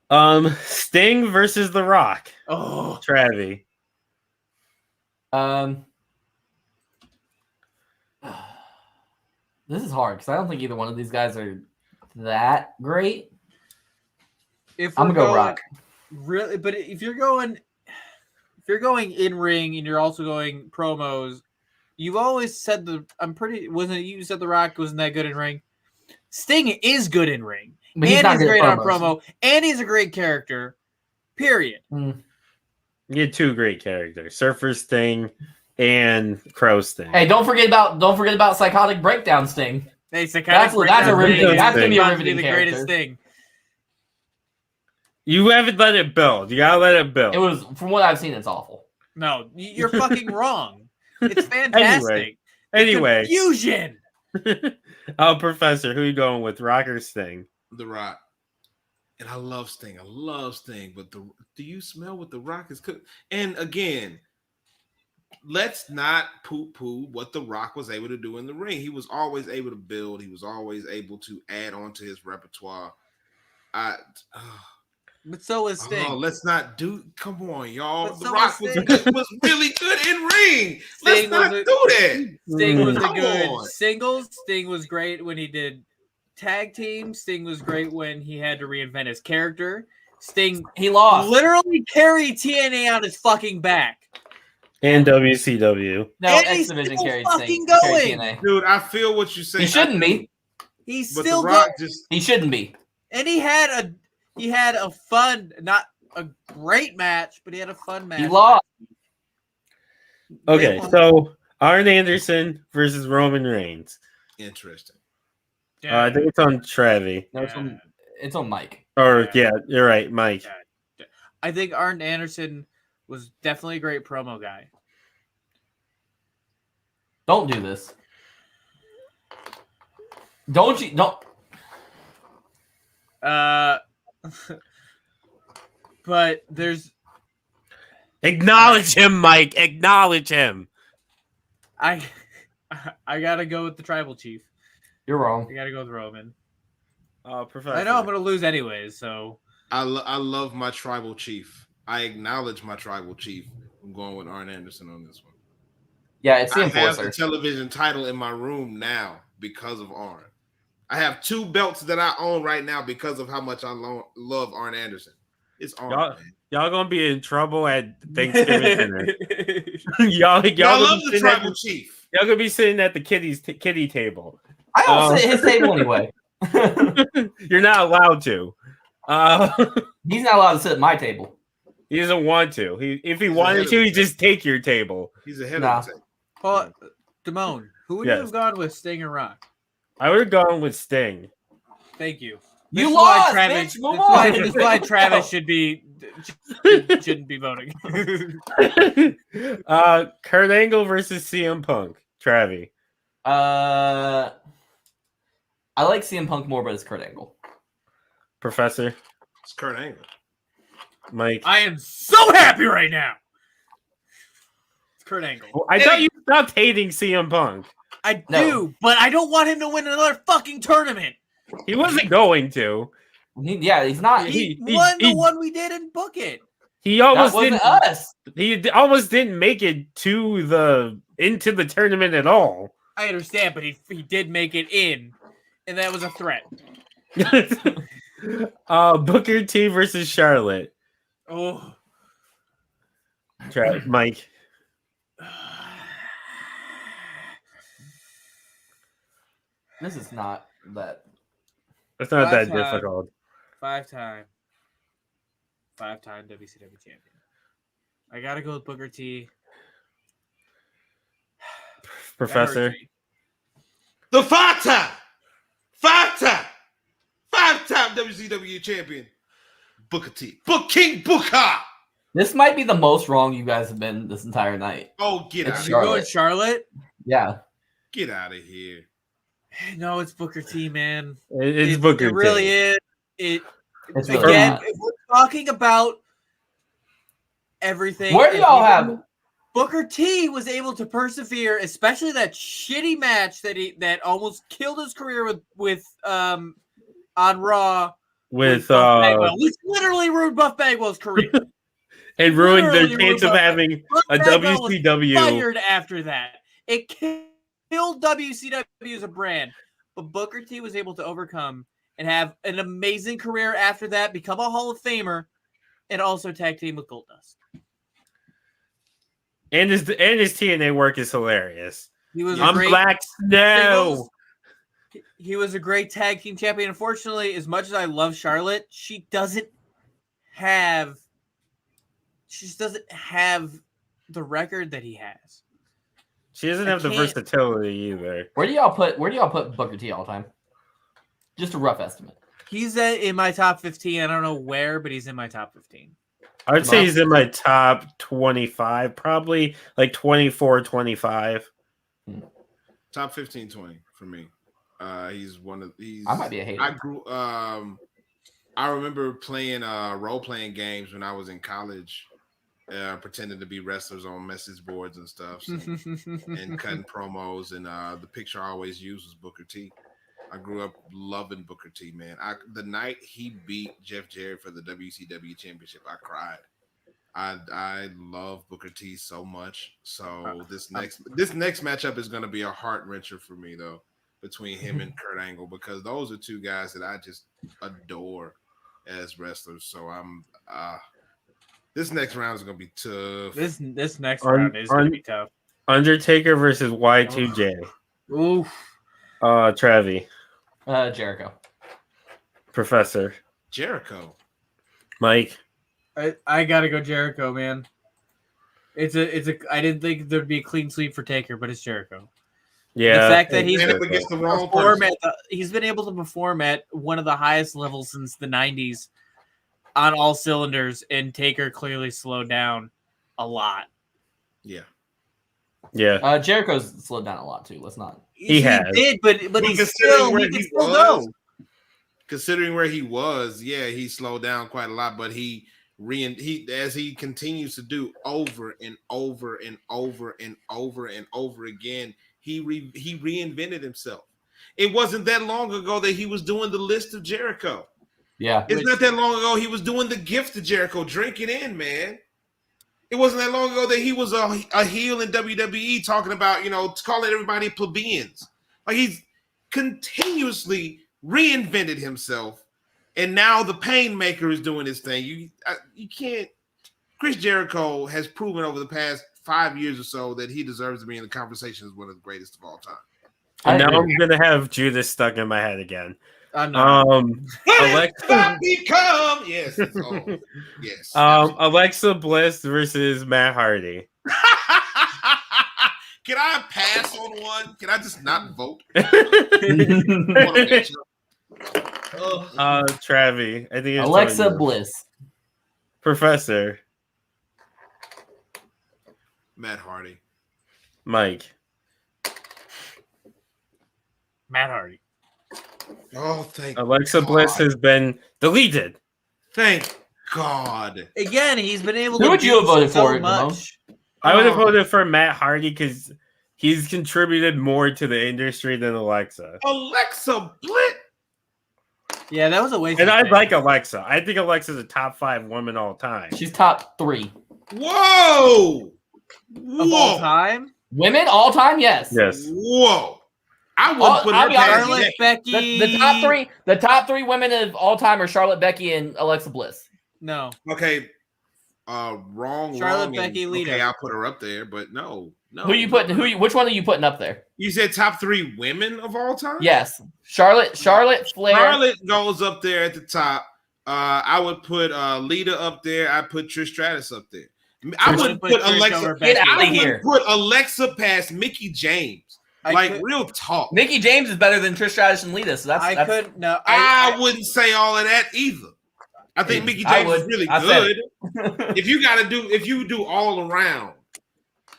Cena. Sting versus The Rock. Oh, Travi. This is hard because I don't think either one of these guys are that great. I'm gonna go Rock. Really, but if you're going in ring and you're also going promos, you've always said wasn't it you said The Rock wasn't that good in ring? Sting is good in ring, but he's great on promo, and he's a great character. Period. You had 2 great characters: Surfer Sting and Crow Sting. Hey, don't forget about Psychotic Breakdown Sting. Hey, that's a riveting. That's gonna be a riveting the greatest thing. You haven't let it build. You gotta let it build. It was, from what I've seen, it's awful. No, you're fucking wrong. It's fantastic. Anyway. Fusion. Professor, who are you going with, Rock or Sting? The Rock. And I love Sting. But do you smell what The Rock is cooking? And again, let's not poo-poo what The Rock was able to do in the ring. He was always able to build. He was always able to add on to his repertoire. But so is Sting. Oh, let's not do. Come on, y'all. The Rock was really good in ring. Let's not do that. Sting was a good singles. Sting was great when he did tag team. Sting was great when he had to reinvent his character. Sting, he lost. Literally carried TNA on his fucking back. And WCW. No, X Division carried Sting. TNA. Dude, I feel what you're saying. He shouldn't be. He's but still The Rock good. He shouldn't be. And he had a fun, not a great match, but he had a fun match. He lost. Okay, so Arn Anderson versus Roman Reigns. Interesting. I think it's on Trevi. No, it's on Mike. Or yeah, you're right, Mike. Yeah. I think Arn Anderson was definitely a great promo guy. Don't do this. Don't. But there's Acknowledge him, Mike. Acknowledge him. I gotta go with the tribal chief. You're wrong. I gotta go with Roman. Professor. I know I'm gonna lose anyways, so I love my tribal chief. I acknowledge my tribal chief. I'm going with Arn Anderson on this one. Yeah, it's the I have enforcer. the television title in my room now because of Arn. I have 2 belts that I own right now because of how much I love Arn Anderson. It's Arn. Y'all gonna be in trouble at Thanksgiving dinner. y'all love the tribal chief. Y'all gonna be sitting at the kitty table. I don't sit at his table anyway. You're not allowed to. He's not allowed to sit at my table. He doesn't want to. If he wanted to, he'd just take your table. He's ahead of the table. Well, Damone, who would you have gone with, Sting or Rock? I would have gone with Sting. Thank you. You lost, Travis, bitch. Move on. This is why Travis shouldn't be voting. Kurt Angle versus CM Punk. Travi. I like CM Punk more, but it's Kurt Angle. Professor. It's Kurt Angle. Mike. I am so happy right now. It's Kurt Angle. Well, I thought you stopped hating CM Punk. I do, but I don't want him to win another fucking tournament. He wasn't going to. He's not. He won the one we did and book it. He almost wasn't didn't. Us. He almost didn't make it into the tournament at all. I understand, but he did make it in, and that was a threat. Booker T versus Charlotte. Oh, Mike. This is not that. It's not that difficult. 5-time WCW champion. I gotta go with Booker T. Professor. The 5-time WCW champion, Booker T. King Booker. This might be the most wrong you guys have been this entire night. Oh, get out of You here. go with Charlotte? Yeah. Get out of here. No, it's Booker T, man. It's Booker T. It really is. It's Again, really if we're talking about everything. Where do y'all have? Booker T was able to persevere, especially that shitty match that almost killed his career with on Raw with Buff Bagwell, which literally ruined Buff Bagwell's career. And ruined their chance of having a WCW. Fired after that. It killed WCW as a brand, but Booker T was able to overcome and have an amazing career after that, become a Hall of Famer, and also tag team with Goldust. And his TNA work is hilarious. He was Black Snow. He was a great tag team champion. Unfortunately, as much as I love Charlotte, she doesn't have the record that he has. She doesn't have the versatility either. Where do y'all put Booker T all time? Just a rough estimate. He's in my top 15. I don't know where, but he's in my top 15. I would say he's in my top 25, probably like 24, 25. Top 15, 20 for me. He's one of these. I might be a hater. I grew. I remember playing role-playing games when I was in college, pretending to be wrestlers on message boards and stuff, and cutting promos. And the picture I always used was Booker T. I grew up loving Booker T, man. The night he beat Jeff Jarrett for the WCW Championship, I cried. I love Booker T so much. So this next matchup is going to be a heart wrencher for me, though, between him and Kurt Angle, because those are two guys that I just adore as wrestlers. So this next round is going to be tough. This next round is going to be tough. Undertaker versus Y2J. Oof. Travi. Jericho. Professor. Jericho. Mike. I gotta go Jericho, man. It's a. I didn't think there'd be a clean sweep for Taker, but it's Jericho. Yeah, The fact that he's up against the wrong he's been able to perform at one of the highest levels since the 90s on all cylinders, and Taker clearly slowed down a lot. Yeah. Jericho's slowed down a lot too. Let's not. He did, but he can still go. Considering where he was, yeah, he slowed down quite a lot, but he as he continues to do over and over and over and over and over again, he reinvented himself. It wasn't that long ago that he was doing the list of Jericho. Yeah, it's not that long ago he was doing the gift of Jericho. Drink it in, man. It wasn't that long ago that he was a heel in WWE talking about, calling everybody plebeians. Like, he's continuously reinvented himself, and now the Painmaker is doing his thing. You can't. Chris Jericho has proven over the past 5 years or so that he deserves to be in the conversation as one of the greatest of all time. And now I'm gonna have Judas stuck in my head again. Alexa become yes. Oh, yes. Alexa Bliss versus Matt Hardy. Can I pass on one? Can I just not vote? Travi, I think it's Alexa Bliss. Professor. Matt Hardy. Mike. Matt Hardy. Oh, thank Alexa God. Bliss has been deleted. Thank God. Again, he's been able to. Who would you have voted so for? Much. I would have voted for Matt Hardy because he's contributed more to the industry than Alexa. Alexa Bliss. Yeah, that was a waste. And I like Alexa. I think Alexa's a top 5 woman all time. She's top 3. Whoa! Of all time? Women all time? Yes. Whoa! I wouldn't put her past Charlotte, Becky. The top three women of all time are Charlotte, Becky, and Alexa Bliss. No. Okay. Wrong. Charlotte, Becky, Lita. Okay, I'll put her up there, but no. Which one are you putting up there? You said top 3 women of all time? Yes. Charlotte, Flair. Charlotte goes up there at the top. I would put Lita up there. I put Trish Stratus up there. I wouldn't put Alexa. Get out of here. Put Alexa past Mickie James. Real talk. Mickie James is better than Trish Stratus and Lita. So I wouldn't say all of that either. I think Mickie James is really good. if you do all around,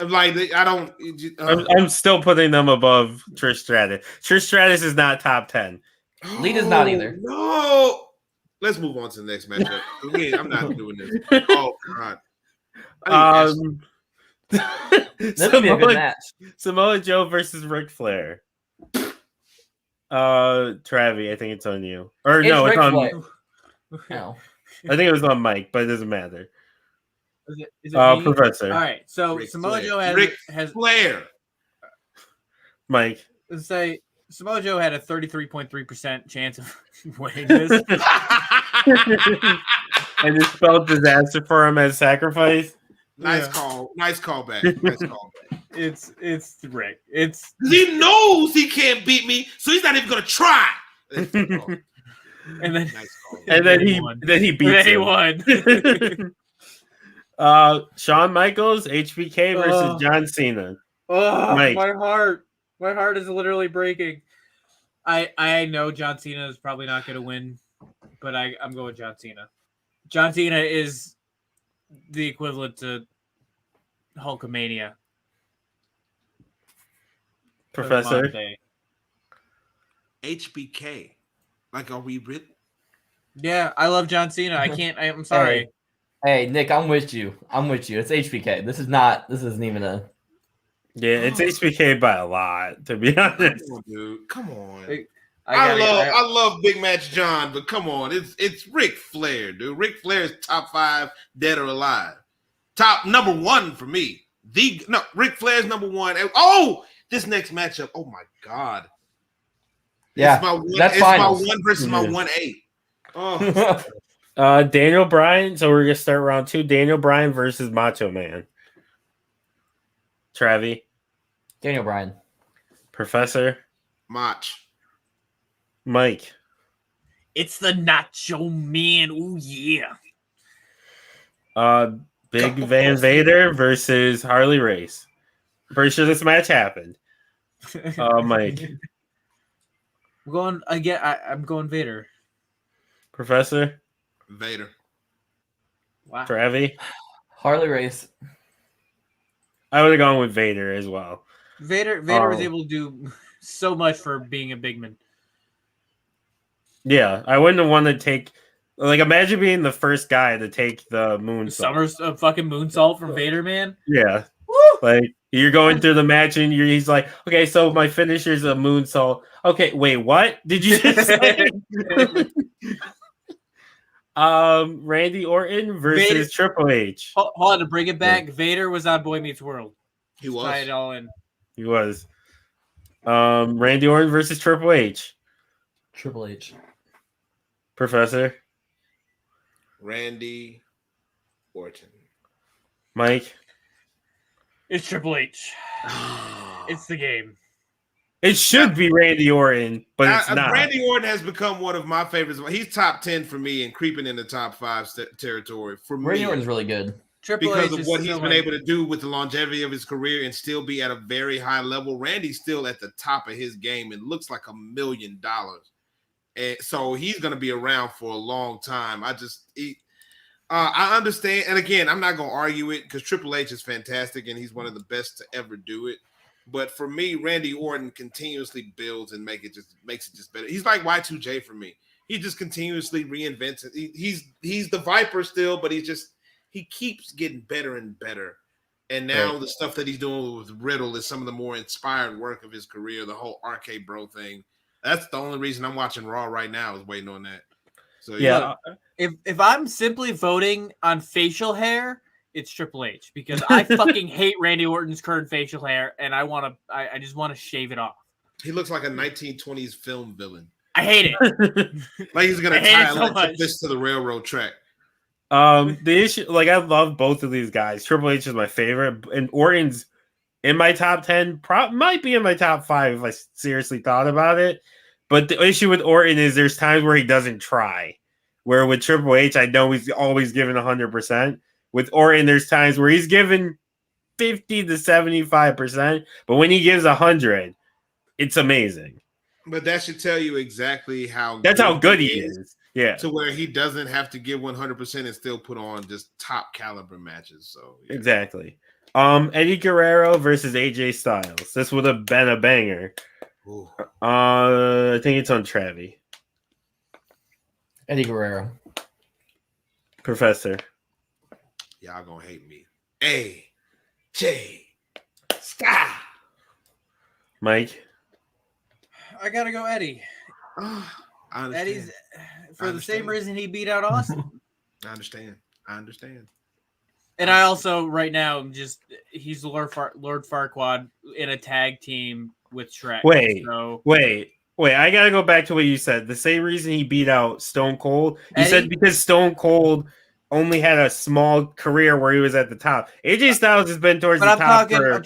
I'm still putting them above Trish Stratus. Trish Stratus is not top 10. Lita's not either. No. Let's move on to the next matchup. Again, I'm not doing this. Oh God. This would be a good match. Samoa Joe versus Ric Flair. Travi, I think it's on you. Or it's no, Ric it's on. Flair. No. I think it was on Mike, but it doesn't matter. Is it Professor. All right, so Ric Samoa Flair. Joe has Flair. Mike. Let's say Samoa Joe had a 33.3% chance of winning this. And it spelled disaster for him as sacrifice. Nice call. Nice callback. It's Rick. He knows he can't beat me, so he's not even gonna try. And then, he beats him. He won. Shawn Michaels, HBK versus John Cena. Oh, Mike. My heart is literally breaking. I know John Cena is probably not going to win, but I'm going with John Cena. John Cena is the equivalent to Hulkamania. Professor. HBK. Like, are we really? Yeah, I love John Cena. I'm sorry. Hey, Nick, I'm with you. It's HBK. This isn't even a. Yeah, it's HBK by a lot, to be honest. Come on, dude. Come on. I love Big Match John, but come on. It's Ric Flair, dude. Ric Flair is top 5, dead or alive. Top number 1 for me. Ric Flair's number 1. Oh, this next matchup. Oh my God. Yeah, it's my 1 versus my 1A. Oh. Daniel Bryan. So we're gonna start round 2. Daniel Bryan versus Macho Man. Travi. Daniel Bryan. Professor. Mach. Mike. It's the Nacho Man. Oh yeah. Big Van Vader versus Harley Race. Pretty sure this match happened. Mike. I'm going again. I'm going Vader. Professor. Vader. Wow. Travi. Harley Race. I would have gone with Vader as well. Vader was able to do so much for being a big man. Yeah, I wouldn't have wanted to take. Like, imagine being the first guy to take the moonsault. Fucking moonsault from Vader, man. Yeah. Woo! Like, you're going through the match and he's like, okay, so my finisher's a moonsault. Okay, wait, what did you just say? Randy Orton versus Vader. Triple H. Hold on, to bring it back, Vader was on Boy Meets World. He was. Tie it all in. He was. Randy Orton versus Triple H. Triple H. Professor. Randy Orton. Mike. It's Triple H. It's the game. It should be Randy Orton, but it's not. Randy Orton has become one of my favorites. He's top 10 for me and creeping in the top 5 territory. For me, Randy Orton's really good. Because of what he's been able to do with the longevity of his career and still be at a very high level. Randy's still at the top of his game and looks like $1 million. And so he's going to be around for a long time. I understand. And again, I'm not going to argue it because Triple H is fantastic and he's one of the best to ever do it. But for me, Randy Orton continuously builds and makes it just better. He's like Y2J for me. He just continuously reinvents it. He's the Viper still, but he keeps getting better and better. And now the stuff that he's doing with Riddle is some of the more inspired work of his career. The whole RK Bro thing. That's the only reason I'm watching Raw right now is waiting on that. So yeah. If I'm simply voting on facial hair, it's Triple H because I fucking hate Randy Orton's current facial hair, and I just want to shave it off. He looks like a 1920s film villain. I hate it. Like he's gonna tie a fist to the railroad track. The issue, like, I love both of these guys. Triple H is my favorite, and Orton's in my top 10. Might be in my top 5 if I seriously thought about it. But the issue with Orton is there's times where he doesn't try. Where with Triple H, I know he's always given 100%. With Orton, there's times where he's given 50 to 75%, but when he gives 100, it's amazing. But that should tell you exactly how good he is. Yeah. To where he doesn't have to give 100% and still put on just top caliber matches. So yeah. Exactly. Eddie Guerrero versus AJ Styles. This would have been a banger. Ooh. I think it's on Travi. Eddie Guerrero. Professor. Y'all gonna hate me. AJ Styles. I Mike. gotta go Eddie. Eddie's for the same reason he beat out Austin. I understand. And I also right now he's Lord Farquaad in a tag team with Shrek. Wait. I gotta go back to what you said. The same reason he beat out Stone Cold. You said because Stone Cold only had a small career where he was at the top. AJ Styles has been towards the top for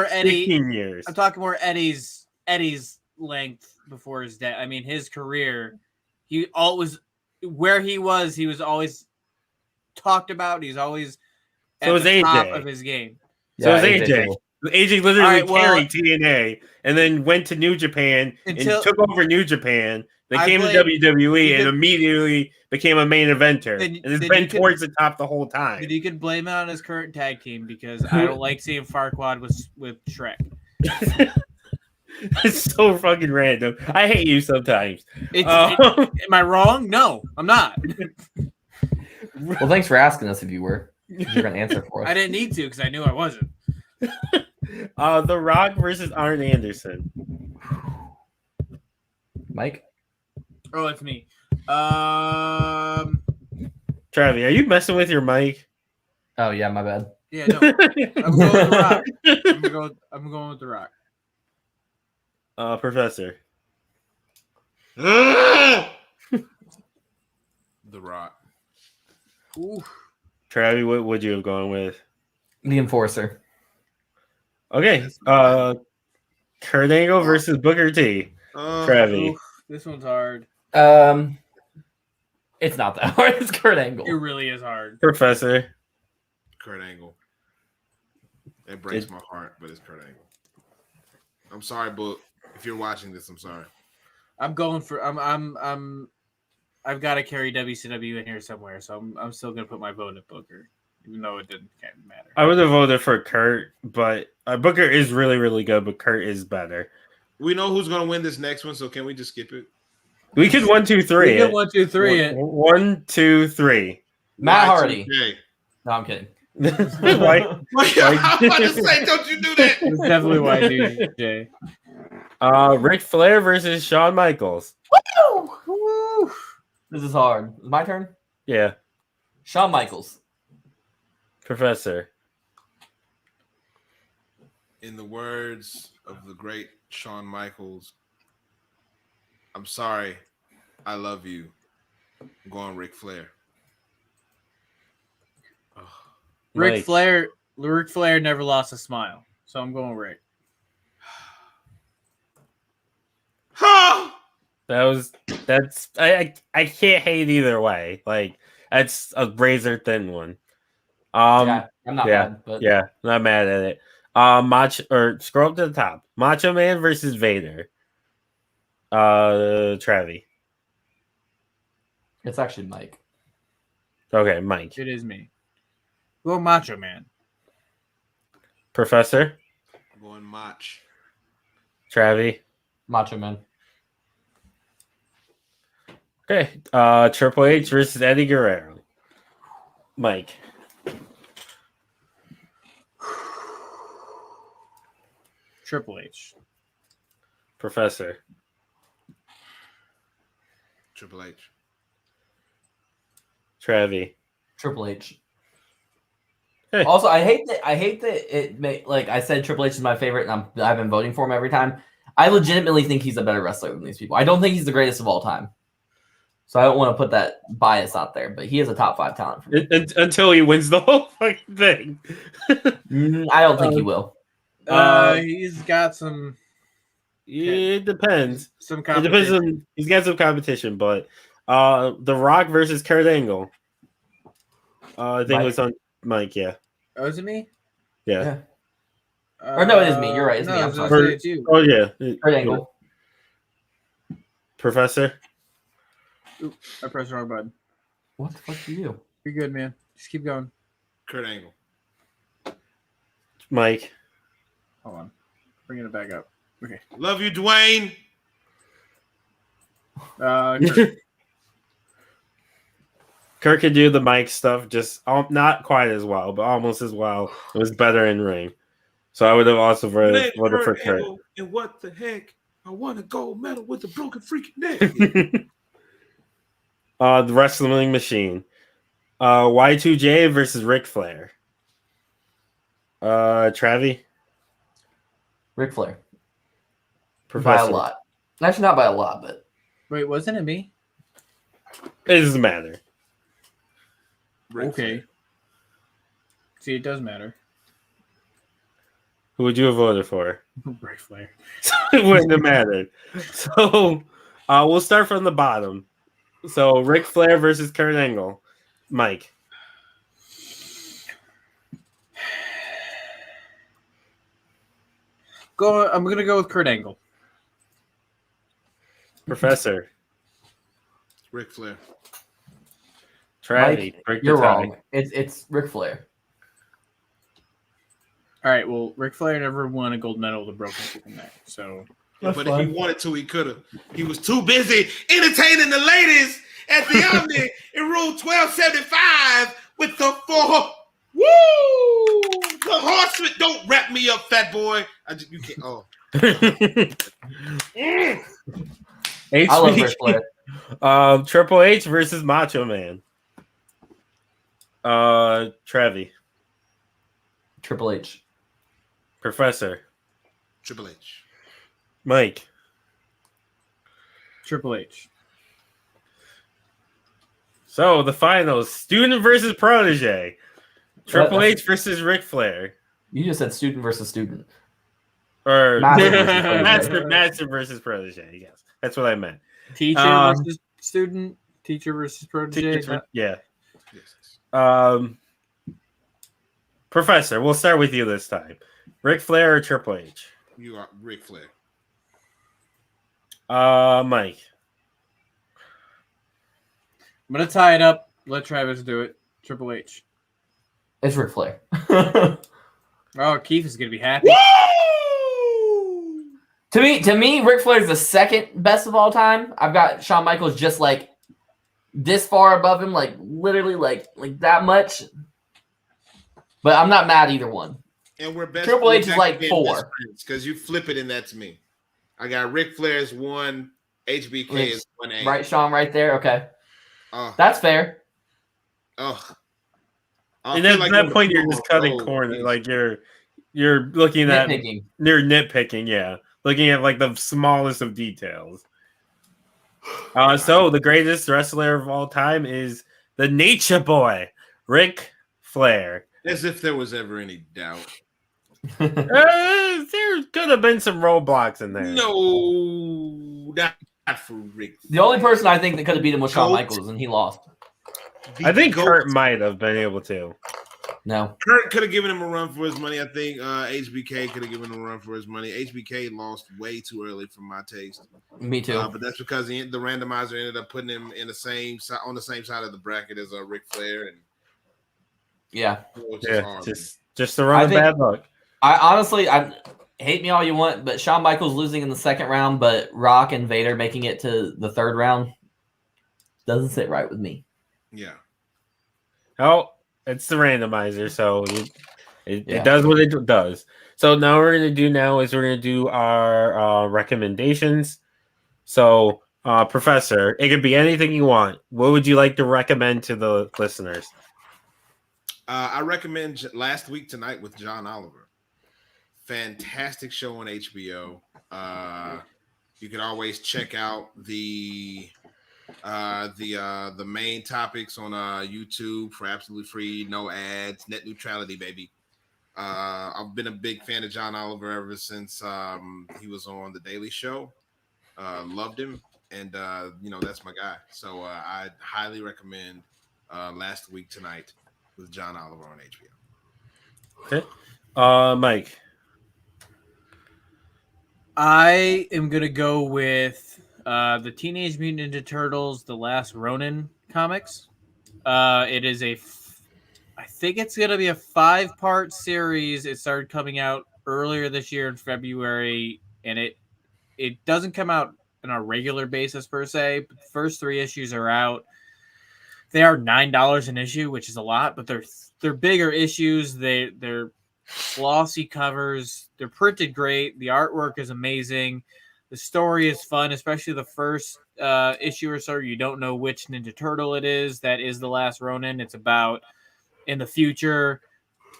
15 years. I'm talking more Eddie's length before his death. I mean, his career, he always where he was always talked about. He's always at the top of his game. So is AJ. AJ literally carried TNA and then went to New Japan and took over New Japan. Then came to WWE and immediately became a main eventer. And has been towards the top the whole time. But you could blame it on his current tag team because I don't like seeing Farquaad with Shrek. It's so fucking random. I hate you sometimes. Am I wrong? No, I'm not. Well, thanks for asking us if you were. You're going to answer for us. I didn't need to because I knew I wasn't. The Rock versus Arnold Anderson. Mike? Oh, it's me. Travi, are you messing with your mic? Oh, yeah, my bad. Yeah, no. I'm going with The Rock. I'm going with The Rock. Professor. The Rock. Ooh. Travi, what would you have gone with? The Enforcer. Okay. Kurt Angle versus Booker T. Travi. This one's hard. It's not that hard. It's Kurt Angle. It really is hard. Professor. Kurt Angle. It breaks my heart, but it's Kurt Angle. I'm sorry, Book. If you're watching this, I'm sorry. I'm going for I've got to carry WCW in here somewhere, so I'm still gonna put my vote at Booker, even though it didn't matter. I would have voted for Kurt, but Booker is really, really good, but Kurt is better. We know who's gonna win this next one, so can we just skip it? We could 1, 2, 3. We could 1, 2, 3 it. 1, 2, 3. Matt Hardy. Y2J. No, I'm kidding. Like, I'm about to say, don't you do that? It's definitely Y2J. Ric Flair versus Shawn Michaels. Woo! This is hard. Is it my turn? Yeah. Shawn Michaels. Professor. In the words of the great Shawn Michaels, I'm sorry, I love you. I'm going Ric Flair. Oh. Ric Flair never lost a smile, so I'm going Ric. I can't hate either way. Like, that's a razor thin one. Yeah, I'm not mad, but yeah, not mad at it. Scroll up to the top. Macho Man versus Vader. Travi. it's actually Mike. Okay, Mike. It is me. Go Macho Man. Professor. I'm going Mach. Travi. Macho Man. Okay. Triple H versus Eddie Guerrero. Mike. Triple H. Professor. Triple H. Travi. Triple H. Hey. Also, I hate that it may, like I said, Triple H is my favorite, and I've been voting for him every time. I legitimately think he's a better wrestler than these people. I don't think he's the greatest of all time, so I don't want to put that bias out there. But he is a top 5 talent for me. Until he wins the whole fucking thing. I don't think he will. He's got some. It depends. Some It competition. depends on. He's got some competition, but The Rock versus Kurt Angle. I think it was on Mike. Yeah. Oh, is it me? Yeah. Or no, it is me. You're right. It's me. I'm sorry. It's you. Oh yeah. Kurt Angle. Professor. Oop, I pressed the wrong button. What the fuck do you do? You're good, man. Just keep going. Kurt Angle. Mike. Hold on. Bringing it back up. Okay. Love you, Dwayne. Kurt. Kurt could do the Mike stuff, just not quite as well, but almost as well. It was better in ring. So I would have also voted for Kurt. And what the heck? I won a gold medal with a broken freaking neck. The Wrestling Machine. Y2J versus Ric Flair. Travi. Ric Flair. Professor. By a lot. Actually, not by a lot, but Wait, wasn't it me? It doesn't matter. Okay. See, it does matter. Who would you have voted for? Ric Flair. It wouldn't have mattered. So we'll start from the bottom. So Ric Flair versus Kurt Angle. Mike. I'm gonna go with Kurt Angle. Professor. Ric Flair. Travi. Mike, you're wrong. It's Ric Flair. All right. Well, Ric Flair never won a gold medal with a broken freaking neck. So, But if he wanted to, he could have. He was too busy entertaining the ladies at the Omni in room 1275 with the 4. Woo! The horseman. Don't wrap me up, fat boy. You can't. Oh. I love Ric Flair. Triple H versus Macho Man. Travi. Triple H. Professor. Triple H. Mike. Triple H. So the finals: student versus protege. Triple H versus Ric Flair. You just said student versus student. Or Master master versus protege. Yes, that's what I meant. Teacher versus student. Teacher versus protege. Yeah. Yes. Professor, we'll start with you this time. Ric Flair or Triple H? You are Ric Flair. Mike. I'm gonna tie it up. Let Travis do it. Triple H. It's Ric Flair. Oh, Keith is gonna be happy. To me, Ric Flair is the second best of all time. I've got Shawn Michaels just like this far above him, like literally like that much. But I'm not mad either one. And we're best. Triple H is like 4 because you flip it and that's me. I got Ric Flair's 1, HBK is 1A. Right, Sean, right there. Okay, that's fair. And at that point, you're just cutting corners. Like you're looking nitpicking. You're nitpicking, yeah. Looking at like the smallest of details. So the greatest wrestler of all time is the Nature Boy, Ric Flair. As if there was ever any doubt. There could have been some roadblocks in there. No, not for Ric Flair. The only person I think that could have beat him was Shawn Michaels, and he lost. I think Hart might have been able to. No. Kurt could have given him a run for his money. I think HBK could have given him a run for his money. HBK lost way too early for my taste. Me too. But that's because the randomizer ended up putting him in the same on the same side of the bracket as Ric Flair, and just to run a bad luck. I honestly, I hate me all you want, but Shawn Michaels losing in the second round, but Rock and Vader making it to the third round doesn't sit right with me. Yeah. Oh, it's the randomizer, so it does what it does. So now we're going to do our recommendations. So, Professor, it could be anything you want. What would you like to recommend to the listeners? I recommend Last Week Tonight with John Oliver. Fantastic show on HBO. You can always check out the main topics on YouTube for absolutely free, no ads, net neutrality, baby. I've been a big fan of John Oliver ever since he was on The Daily Show. Loved him, and that's my guy. So I highly recommend Last Week Tonight with John Oliver on HBO. Okay, Mike. I am gonna go with the Teenage Mutant Ninja Turtles: The Last Ronin comics. It is I think it's gonna be a 5-part series. It started coming out earlier this year in February, and it doesn't come out on a regular basis per se. But the first 3 issues are out. They are $9 an issue, which is a lot, but they're bigger issues. They're glossy covers. They're printed great. The artwork is amazing. The story is fun, especially the first issue or so. You don't know which Ninja Turtle it is. That is the last Ronin. It's about in the future.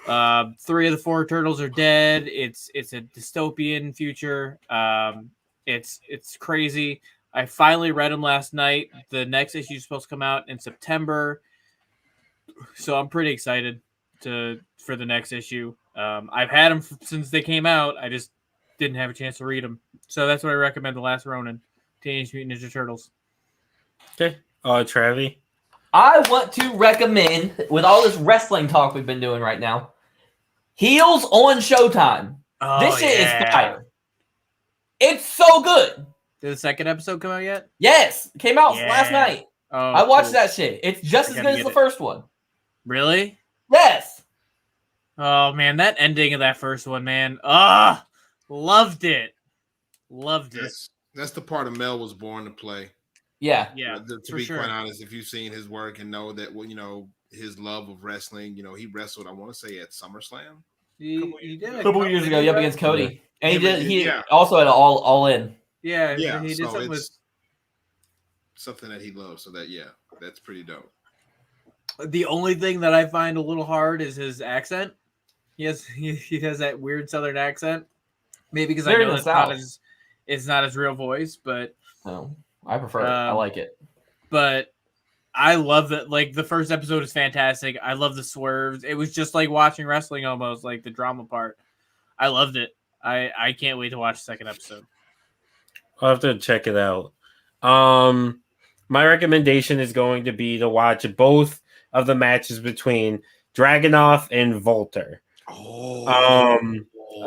3 of the 4 turtles are dead. It's a dystopian future. It's crazy. I finally read them last night. The next issue is supposed to come out in September, so I'm pretty excited for the next issue. I've had them since they came out. I just didn't have a chance to read them, so that's what I recommend. The Last Ronin, Teenage Mutant Ninja Turtles. Okay, Travi. I want to recommend, with all this wrestling talk we've been doing right now, Heels on Showtime. This shit is fire. It's so good. Did the second episode come out yet? Yes, it came out last night. Oh, I watched that shit. It's just as good as the first one. Really? Yes. Oh man, that ending of that first one, man. Loved it. Loved it. That's the part of Mel was born to play. Yeah. To be quite honest, if you've seen his work and know that, his love of wrestling, he wrestled, I want to say, at SummerSlam. He did a couple years ago, against Cody. And he also had all in. Yeah, he did something with something that he loves. So that's pretty dope. The only thing that I find a little hard is his accent. He has that weird Southern accent. Maybe because I know it's not his real voice, but I prefer it. I like it. But I love that. Like, the first episode is fantastic. I love the swerves. It was just like watching wrestling almost, like the drama part. I loved it. I can't wait to watch the second episode. I'll have to check it out. My recommendation is going to be to watch both of the matches between Dragunov and Volter.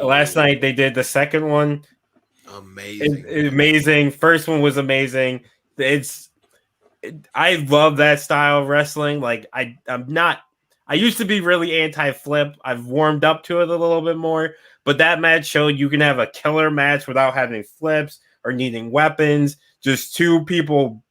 Last night they did the second one. Amazing. First one was amazing. I love that style of wrestling. Like I used to be really anti-flip. I've warmed up to it a little bit more, but that match showed you can have a killer match without having flips or needing weapons. Just two people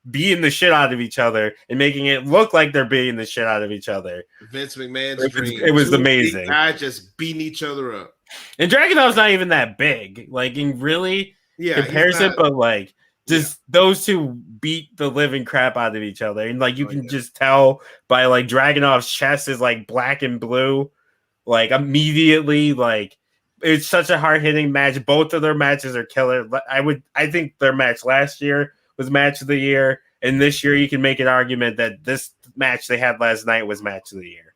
beating the shit out of each other and making it look like they're beating the shit out of each other. Vince McMahon's dream. It was amazing. Guys just beating each other up. And Dragunov's not even that big. Like in comparison, but like just those two beat the living crap out of each other. And like you can just tell by like Dragunov's chest is like black and blue. Like immediately, like it's such a hard-hitting match. Both of their matches are killer. I think their match last year was match of the year, and this year you can make an argument that this match they had last night was match of the year.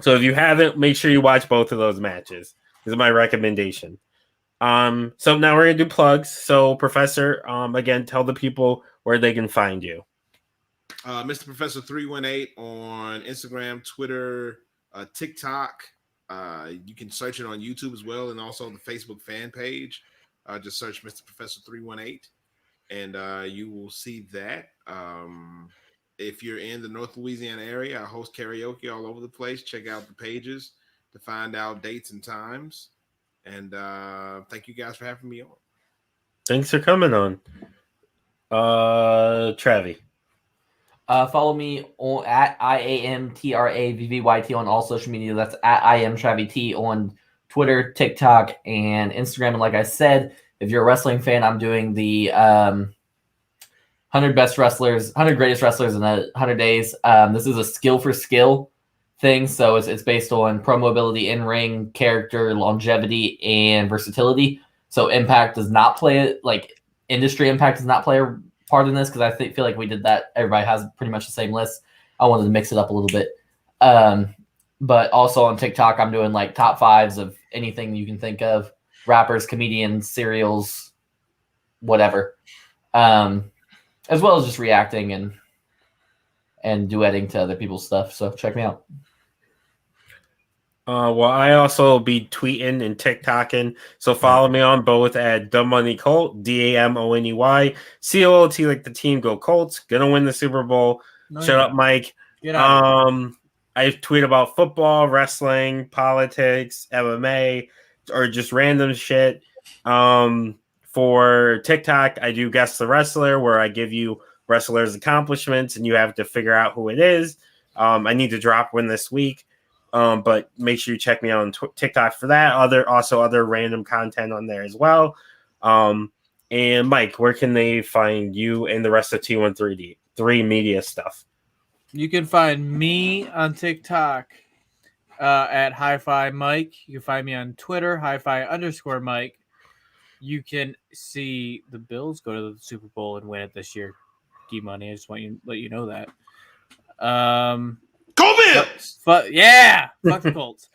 So if you haven't, make sure you watch both of those matches. This is my recommendation. So now we're gonna do plugs. So Professor, again, tell the people where they can find you. Mr. Professor 318 on Instagram, Twitter, TikTok. You can search it on YouTube as well, and also the Facebook fan page. Just search Mr. Professor 318, and you will see that. If you're in the North Louisiana area, I host karaoke all over the place. Check out the pages to find out dates and times. And thank you guys for having me on. Thanks for coming on. Travi. Follow me at IAMTRAVVYT on all social media. That's at IAMTravT on Twitter, TikTok, and Instagram. And like I said, if you're a wrestling fan, I'm doing the 100 greatest wrestlers in 100 days. This is a skill for skill thing. So it's based on promo ability, in-ring, character, longevity, and versatility. So Impact does not play it. Like Industry Impact does not play a part in this because I feel like we did that. Everybody has pretty much the same list. I wanted to mix it up a little bit. But also on TikTok, I'm doing like top fives of anything you can think of. Rappers, comedians, serials, whatever. As well as just reacting and duetting to other people's stuff. So check me out. Well, I also be tweeting and TikToking. So follow me on both at The Money Colt, DAMONEY, COLT, like the team. Go Colts. Gonna win the Super Bowl. Shut up, Mike. I tweet about football, wrestling, politics, MMA, or just random shit. For TikTok, I do Guess the Wrestler, where I give you wrestlers' accomplishments, and you have to figure out who it is. I need to drop one this week, but make sure you check me out on TikTok for that. Other random content on there as well. And Mike, where can they find you and the rest of T13 Media stuff? You can find me on TikTok at Hi-Fi Mike. You can find me on Twitter, Hi-Fi_Mike. You can see the Bills go to the Super Bowl and win it this year. Money. I just want to let you know that. Go Bills! Yeah, fuck the Colts.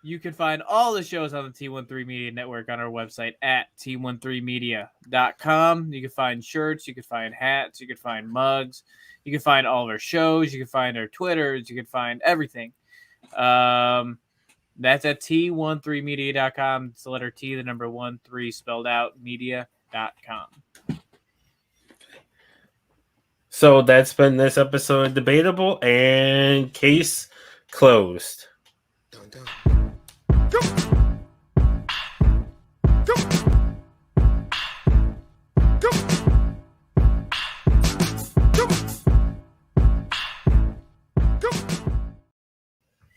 You can find all the shows on the T13 Media Network on our website at t13media.com. You can find shirts, you can find hats, you can find mugs, you can find all of our shows, you can find our Twitters, you can find everything. That's at t13media.com. It's the letter T, the number 13 spelled out, media.com. So that's been this episode of Debatable, and case closed. Dun, dun. Go.